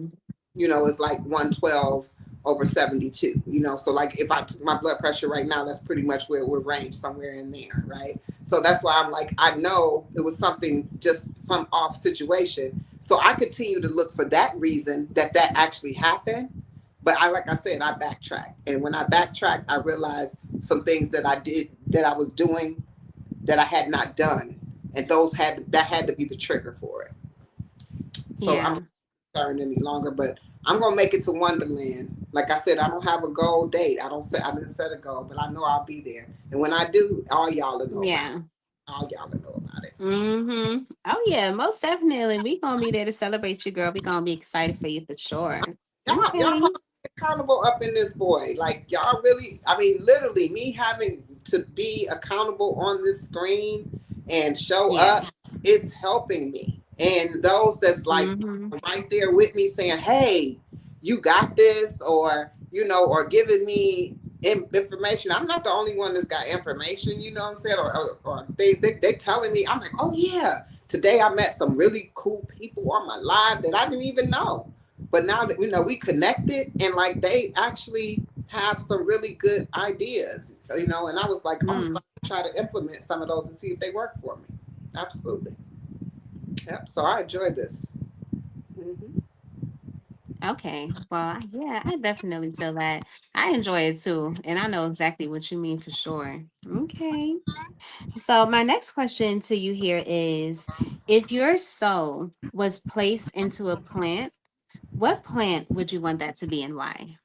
is like 112 over 72. So like if I took my blood pressure right now, that's pretty much where it would range, somewhere in there, right? So that's why I'm like, I know it was something, just some off situation. So I continue to look for that reason that actually happened. But like I said, I backtracked. And when I backtracked, I realized some things that I was doing that I had not done. And that had to be the trigger for it. So I'm not concerned any longer, but I'm gonna make it to Wonderland. Like I said, I don't have a goal date. I didn't set a goal, but I know I'll be there. And when I do, all y'all will know about it. All y'all will know about it. Oh yeah, most definitely. We gonna be there to celebrate you, girl. We gonna be excited for you for sure. Y'all accountable up in this boy. Like y'all really, literally me having to be accountable on this screen and show up, it's helping me. And those that's like right there with me saying, hey, you got this, or or giving me information. I'm not the only one that's got information, you know what I'm saying, or things they telling me. I'm like, oh yeah, today I met some really cool people on my live that I didn't even know. But now that we connected, and like they actually have some really good ideas, and I was like, I'm starting to try to implement some of those and see if they work for me. Absolutely. Yep. So I enjoyed this. Okay. Well, yeah, I definitely feel that. I enjoy it too. And I know exactly what you mean for sure. Okay. So, my next question to you here is, if your soul was placed into a plant, what plant would you want that to be and why?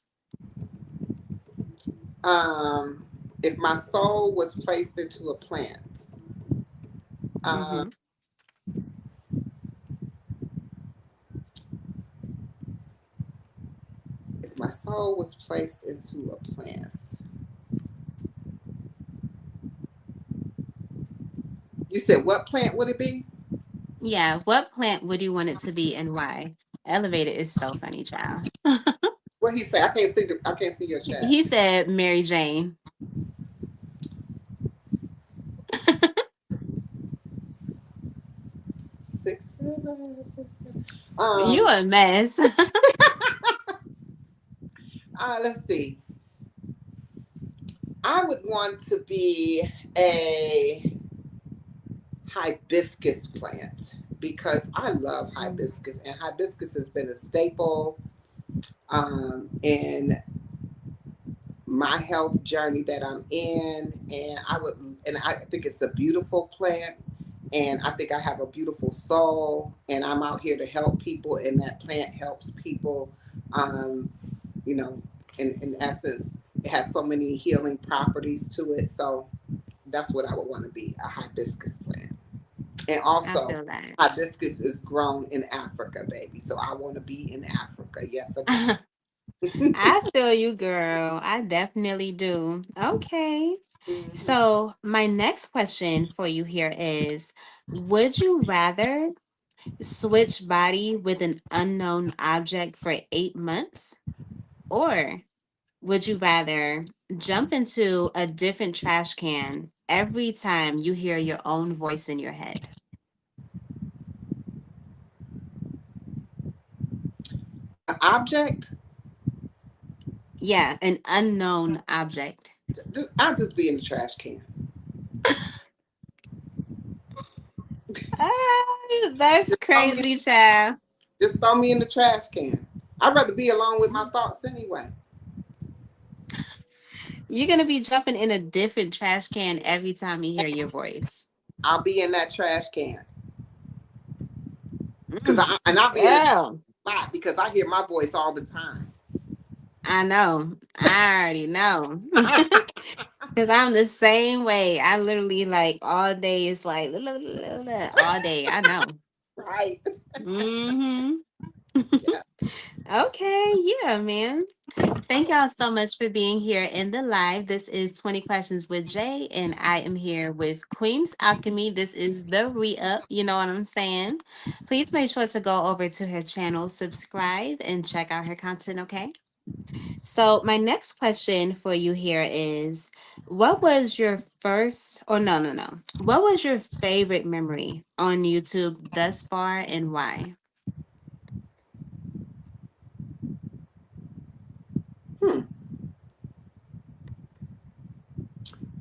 If my soul was placed into a plant, um, if my soul was placed into a plant, you said what plant would it be? Yeah, what plant would you want it to be and why? Elevated is so funny, child. What he say? I can't see your chat. He said Mary Jane. Six, seven. You a mess. Let's see. I would want to be a hibiscus plant because I love hibiscus, and hibiscus has been a staple in my health journey that I'm in, and I think it's a beautiful plant, and I think I have a beautiful soul, and I'm out here to help people, and that plant helps people. Um, you know, in essence, it has so many healing properties to it. So that's what I would want to be, a hibiscus plant. And also, hibiscus is grown in Africa, baby. So I want to be in Africa. Yes, I do. I feel you, girl. I definitely do. Okay. So, my next question for you here is, would you rather switch body with an unknown object for 8 months? Or would you rather jump into a different trash can every time you hear your own voice in your head? An object? Yeah, an unknown object. I'll just be in the trash can. That's crazy, child. Just throw me in the trash can. I'd rather be alone with my thoughts anyway. You're going to be jumping in a different trash can every time you hear your voice. I'll be in that trash can. because I'll be in the Girl, spot because I hear my voice all the time. I know. I already know. Because I'm the same way. I literally like all day is like all day. I know. Right. Hmm. Yeah. Okay. Yeah, man. Thank y'all so much for being here in the live. This is 20 Questions with Jay, and I am here with Queen's Alchemy. This is the re up. You know what I'm saying? Please make sure to go over to her channel, subscribe, and check out her content, okay? So, my next question for you here is what was your first, or no. What was your favorite memory on YouTube thus far and why? Hmm.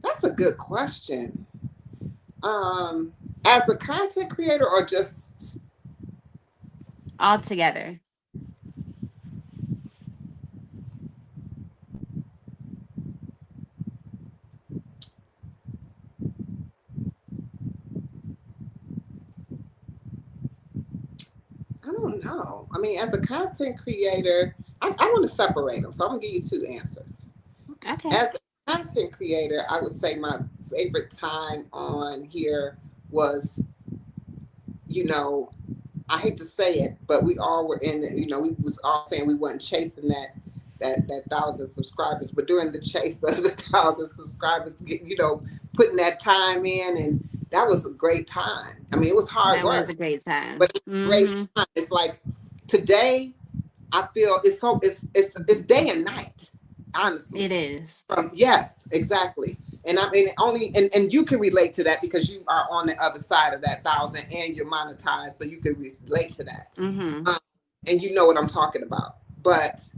That's a good question. As a content creator or just All together. I don't know. I mean, as a content creator, I want to separate them. So I'm gonna give you two answers. Okay. As a content creator, I would say my favorite time on here was, you know, I hate to say it, but we all were in it. We was all saying we wasn't chasing that 1,000 subscribers, but during the chase of the 1,000 subscribers, putting that time in, and that was a great time. I mean, it was hard That work, was a great time. but it was a great Mm-hmm. time. It's like today, I feel it's day and night, honestly. It is. Yes, exactly. And I mean, only and you can relate to that because you are on the other side of that 1,000 and you're monetized, so you can relate to that. Mm-hmm. Um, and you know what I'm talking about. But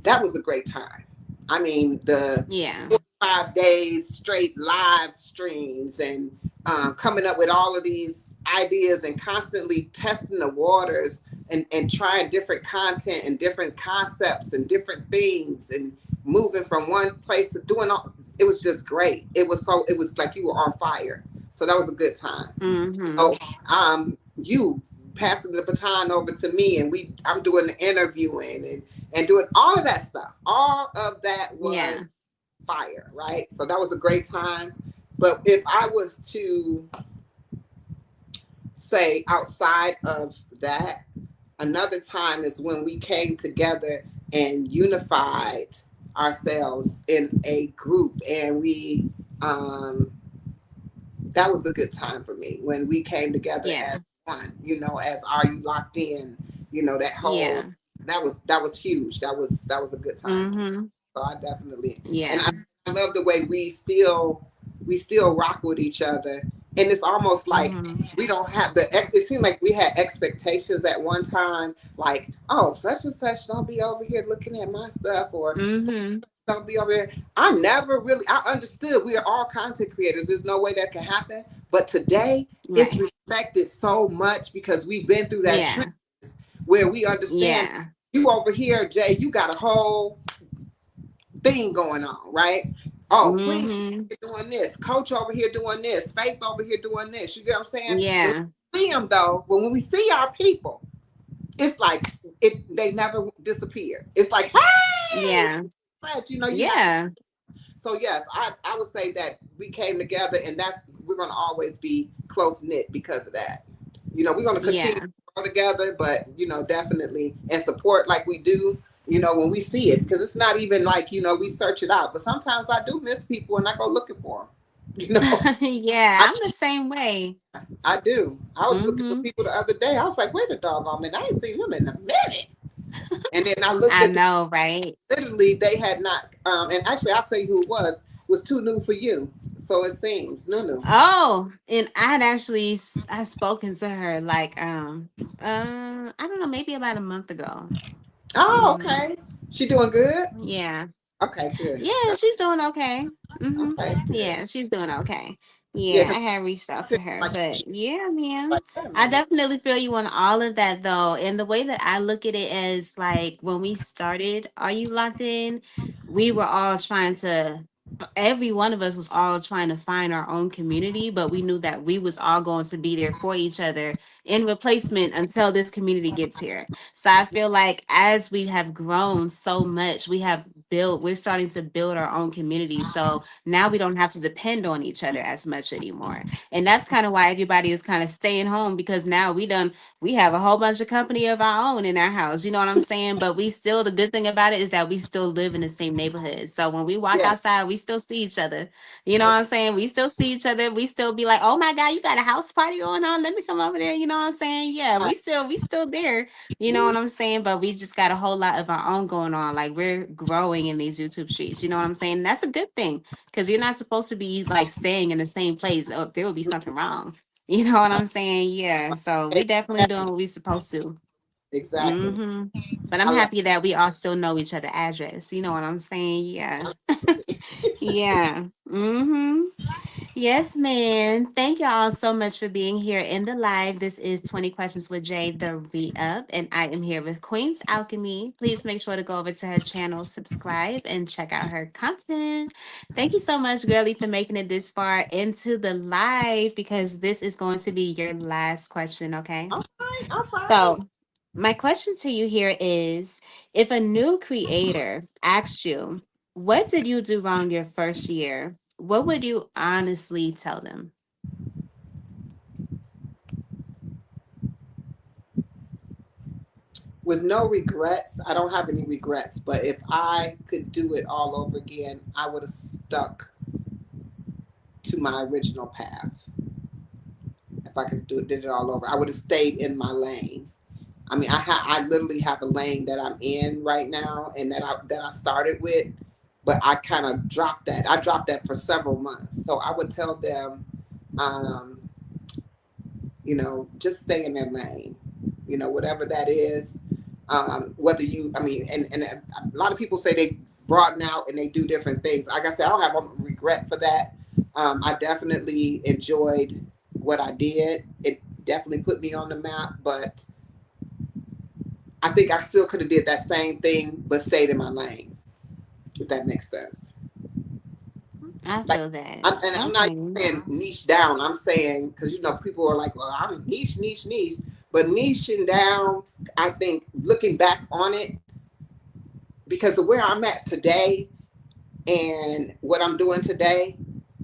that was a great time. I mean, the Yeah. 5 days straight live streams and coming up with all of these ideas and constantly testing the waters and trying different content and different concepts and different things and moving from one place to doing all. It was just great. It was like you were on fire. So that was a good time. Mm-hmm. So you passing the baton over to me, and I'm doing the interviewing and doing all of that stuff. All of that was Yeah. fire, right? So that was a great time. But if I was to say outside of that, another time is when we came together and unified ourselves in a group, and we that was a good time for me when we came together as Yeah. one, as Are You Locked In, that whole Yeah. that was huge. That was a good time. Mm-hmm. So I definitely, and Yeah. I love the way we still rock with each other. And it's almost like Mm-hmm. we don't have it seemed like we had expectations at one time, like, oh, such and such don't be over here looking at my stuff, or Mm-hmm. don't be over here. I understood we are all content creators. There's no way that can happen. But today it's Right. respected so much because we've been through that trip Yeah. where we understand Yeah. you over here, Jay, you got a whole thing going on, right? Oh, Queen Mm-hmm. doing this, Coach over here doing this, Faith over here doing this. You get what I'm saying? When Yeah. we see them though, when we see our people, it's like they never disappear. It's like, hey, Yeah. you're not. Yeah. So yes, I would say that we came together, and we're gonna always be close knit because of that. We're gonna continue Yeah. to grow together, but definitely and support like we do. When we see it, because it's not even like we search it out. But sometimes I do miss people, and I go looking for them. Yeah. I, I'm the same way. I do. I was looking for Mm-hmm. people the other day. I was like, wait a doggone minute, I ain't seen them in a minute. And then I looked I at know, right? literally they had not and actually I'll tell you who it was too new for you, so it seems Nunu. Oh, and I had actually I spoken to her like I don't know, maybe about a month ago. Oh, Mm-hmm. okay. She doing good. Yeah. Okay, good. Yeah, she's doing okay. Mm-hmm. Okay, good. Yeah, she's doing okay. Yeah, Yeah, because I had reached out to her, like but yeah, like man, wait a I minute. definitely feel you on all of that though. And the way that I look at it is like when we started, Are You Locked In? We were all trying to every one of us was all trying to find our own community, but we knew that we was all going to be there for each other in replacement until this community gets here. So I feel like as we have grown so much, we're starting to build our own community. So now we don't have to depend on each other as much anymore. And that's kind of why everybody is kind of staying home, because now we have a whole bunch of company of our own in our house. You know what I'm saying? But we still, the good thing about it is that we still live in the same neighborhood. So when we walk Yeah. outside, we still see each other. You know what Okay. I'm saying? We still see each other. We still be like, oh my God, you got a house party going on. Let me come over there. You know what I'm saying? Yeah, Right. we still there. You know Mhm. what I'm saying? But we just got a whole lot of our own going on. Like we're growing in these YouTube streets. You know what I'm saying? That's a good thing, because you're not supposed to be like staying in the same place. Oh, there would be something wrong. You know what I'm saying? Yeah. So we definitely doing what we supposed to. Exactly. Mm-hmm. But I'm I love happy that we all still know each other address. You know what I'm saying? Yeah. Yeah. Mm-hmm. Yes, man. Thank y'all so much for being here in the live. This is 20 Questions with Jay, the re-up, and I am here with Queen's Alchemy. Please make sure to go over to her channel, subscribe, and check out her content. Thank you so much, girlie, for making it this far into the live, because this is going to be your last question, okay? All right. All right. So, my question to you here is, if a new creator asked you, what did you do wrong your first year? What would you honestly tell them? With no regrets, I don't have any regrets, but if I could do it all over again, I would have stuck to my original path. If I could did it all over, I would have stayed in my lane. I mean, I literally have a lane that I'm in right now, and that I started with, but I kind of dropped that. I dropped that for several months. So I would tell them, um, just stay in their lane. Whatever that is. Whether you, I mean, and a lot of people say they broaden out and they do different things. Like I said, I don't have a regret for that. I definitely enjoyed what I did. It definitely put me on the map, but I think I still could have did that same thing, but stayed in my lane. If that makes sense. I Like, feel that. I'm not Okay. saying niche down. I'm saying because people are like, well, I'm niche, but niching down. I think looking back on it, because of where I'm at today and what I'm doing today,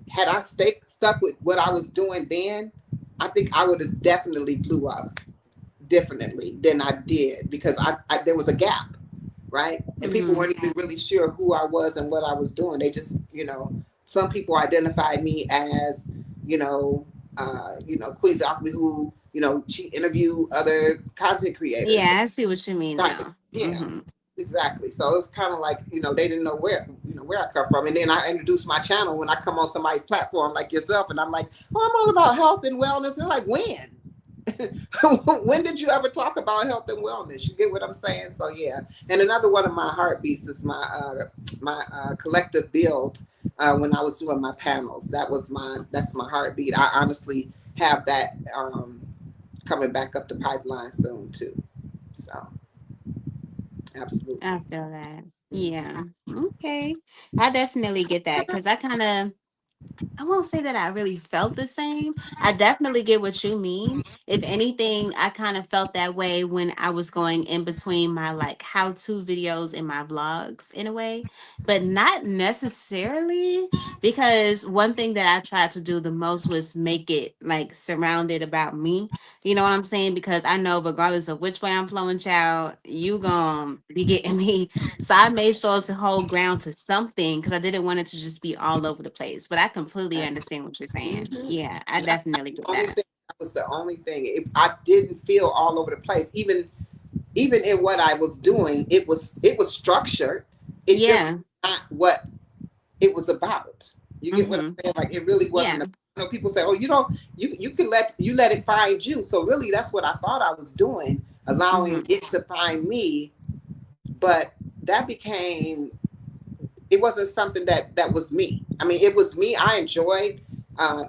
had I stuck with what I was doing then, I think I would have definitely blew up differently than I did, because there was a gap, right? And people Mm-hmm. weren't even really sure who I was and what I was doing. They just, some people identified me as, you know, Queen's Alchemy, who, she interviewed other content creators. Yeah, I see what you mean Right. now. Yeah. Mm-hmm. Exactly. So it was kind of like, they didn't know where I come from. And then I introduced my channel when I come on somebody's platform like yourself, and I'm like, oh, I'm all about health and wellness. And they're like, when? When did you ever talk about health and wellness? You get what I'm saying? So yeah. And another one of my heartbeats is my collective build. When I was doing my panels, that's my heartbeat. I honestly have that coming back up the pipeline soon too. So I absolutely. feel that. Mhm. Yeah. Okay. I definitely get that, because I won't say that I really felt the same. I definitely get what you mean. If anything, I kind of felt that way when I was going in between my like how-to videos and my vlogs in a way, but not necessarily, because one thing that I tried to do the most was make it like surrounded about me. You know what I'm saying? Because I know regardless of which way I'm flowing, child, you gonna be getting me. So I made sure to hold ground to something, because I didn't want it to just be all over the place. But I completely understand what you're saying. Mhm. Yeah, I And definitely get only that. thing that was the only thing. I didn't feel all over the place. Even in what I was doing, it was structured. It just Yeah. not what it was about. You get what Mm-hmm. I'm saying? Like it really wasn't. Yeah. People say, "Oh, you don't. You can let it find you." So really, that's what I thought I was doing, allowing Mm-hmm. it to find me. But that became. It wasn't something that was me. I mean, it was me. I enjoyed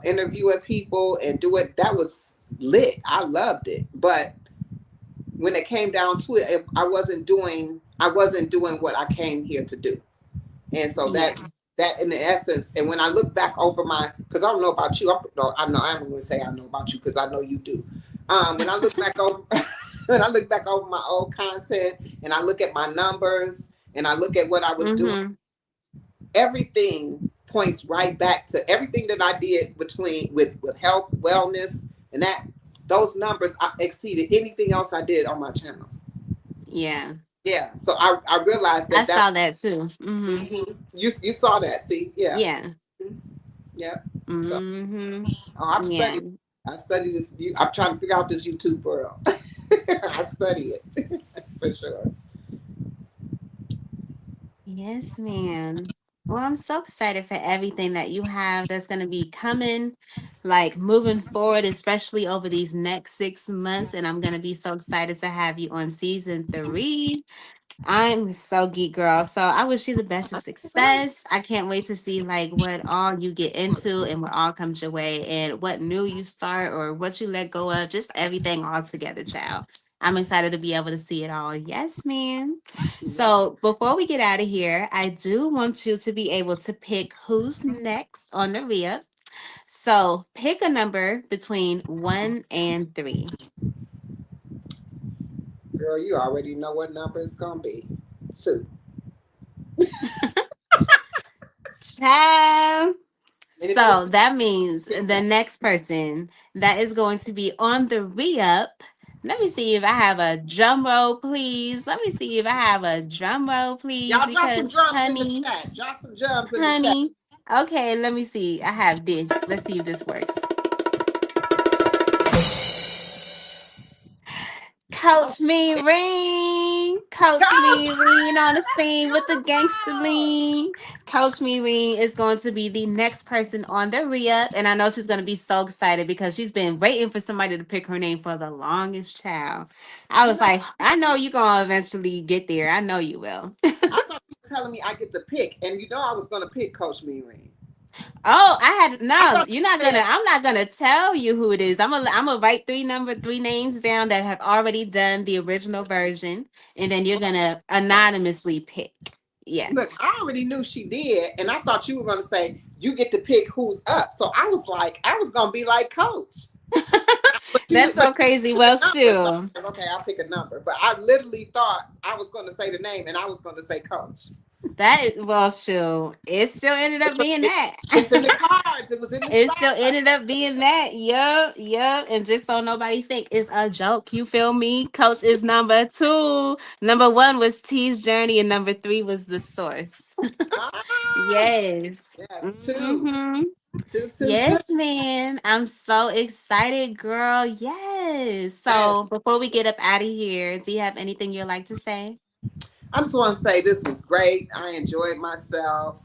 interviewing people and do it. That was lit. I loved it. But when it came down to it, I wasn't doing what I came here to do. And so that Yeah. that in the essence. And when I look back over because I don't know about you, I'm going to say I know about you because I know you do. When I look back over, when I look back over my old content and I look at my numbers and I look at what I was doing, everything points right back to everything that I did with health, wellness, and that those numbers exceeded anything else I did on my channel. Yeah. Yeah. So I realized that I saw that too. You saw that, see? Yeah. Yeah. Yeah. So I've studied. I study this. I'm trying to figure out this YouTube world. I study it for sure. Yes, ma'am. Well, I'm so excited for everything that you have that's going to be coming, like moving forward, especially over these next 6 months. And I'm going to be so excited to have you on season 3. I'm so geek, girl. So I wish you the best of success. I can't wait to see like what all you get into and what all comes your way and what new you start or what you let go of. Just everything all together, child. I'm excited to be able to see it all. Yes, ma'am. So before we get out of here, I do want you to be able to pick who's next on the re-up. So pick a number between 1 and 3. Girl, you already know what number it's gonna be. 2. Child. So that means the next person that is going to be on the re-up. Let me see if I have a drum roll, please. Let me see if I have a drum roll, please. Y'all drop some drums in the chat. Drop some drums in the chat. Okay, let me see. I have this. Let's see if this works. Coach Meereen. Coach Meereen on the scene with the gangster lean. Coach Meereen is going to be the next person on the re-up. And I know she's going to be so excited because she's been waiting for somebody to pick her name for the longest child. I was like, I know you're going to eventually get there. I know you will. I thought you were telling me I get to pick. And you know I was going to pick Coach Meereen. Oh, I'm not gonna tell you who it is. I'm gonna write 3 names down that have already done the original version, and then you're gonna anonymously pick. Yeah. Look, I already knew she did, and I thought you were gonna say you get to pick who's up. So I was gonna be like Coach. That's so crazy. Well, sure. Okay, I'll pick a number. But I literally thought I was gonna say the name, and I was gonna say Coach. Sure. It still ended up being that. It's in the cards. It was in the It still ended up being that. Yup. And just so nobody think it's a joke, you feel me? Coach is number 2. Number 1 was T's Journey, and number 3 was The Source. Yes. Yes, 2. Yes, man. I'm so excited, girl. Yes. So before we get up out of here, do you have anything you'd like to say? I just want to say this was great. I enjoyed myself.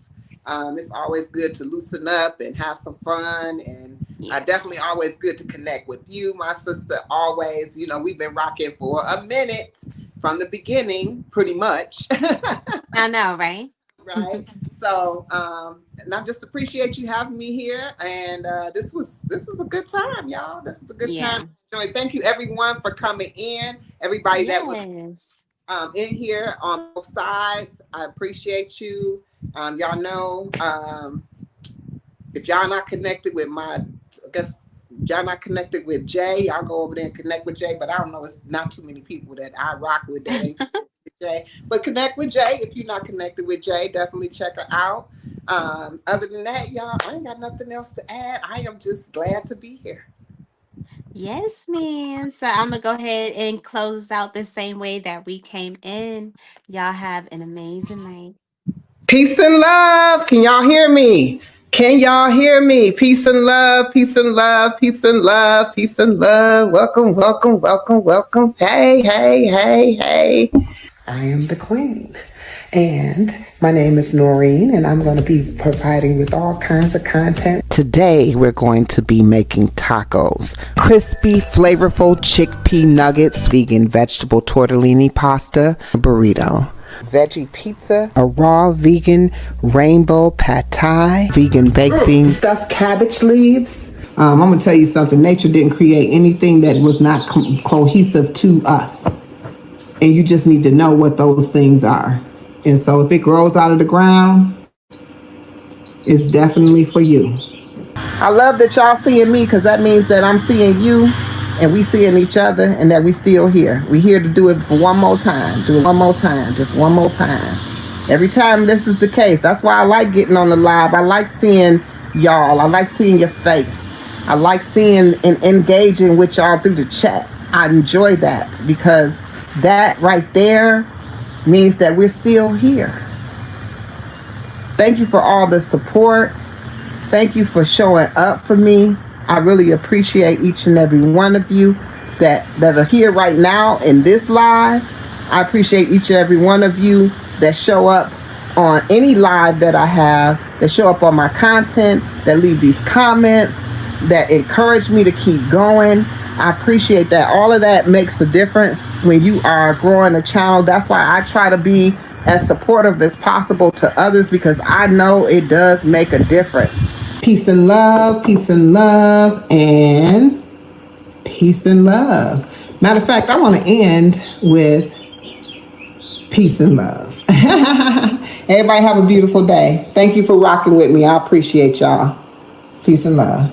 It's always good to loosen up and have some fun. And definitely always good to connect with you, my sister, always. You know, we've been rocking for a minute from the beginning, pretty much. I know, right? Right. So, and I just appreciate you having me here. And this is a good time, y'all. This is a good time. Thank you, everyone, for coming in. Everybody that was in here on both sides. I appreciate you. Y'all know, if y'all not connected with y'all not connected with Jay, y'all go over there and connect with Jay. But I don't know, it's not too many people that I rock with that ain't Jay. But connect with Jay. If you're not connected with Jay, definitely check her out. Other than that, y'all, I ain't got nothing else to add. I am just glad to be here. Yes, ma'am. So I'm going to go ahead and close out the same way that we came in. Y'all have an amazing night. Peace and love. Can y'all hear me? Can y'all hear me? Peace and love, peace and love, peace and love, peace and love. Welcome, welcome, welcome, welcome. Hey, hey, hey, hey. I am the queen. And my name is Noreen, and I'm going to be providing with all kinds of content. Today, we're going to be making tacos. Crispy, flavorful chickpea nuggets, vegan vegetable tortellini pasta, burrito. Veggie pizza, a raw vegan rainbow pad thai, vegan baked beans, stuffed cabbage leaves. I'm going to tell you something. Nature didn't create anything that was not cohesive to us. And you just need to know what those things are. And so if it grows out of the ground, is definitely for you. I love that y'all seeing me because that means that I'm seeing you and we seeing each other and that we still here. We here to do it for one more time. Do it one more time. Just one more time. Every time this is the case. That's why I like getting on the live. I like seeing y'all. I like seeing your face. I like seeing and engaging with y'all through the chat. I enjoy that because that right there means that we're still here. Thank you for all the support. Thank you for showing up for me. I really appreciate each and every one of you that are here right now in this live. I appreciate each and every one of you that show up on any live that I have, that show up on my content, that leave these comments, that encourage me to keep going. I appreciate that. All of that makes a difference when you are growing a channel. That's why I try to be as supportive as possible to others because I know it does make a difference. Peace and love, and peace and love. Matter of fact, I want to end with peace and love. Everybody have a beautiful day. Thank you for rocking with me. I appreciate y'all. Peace and love.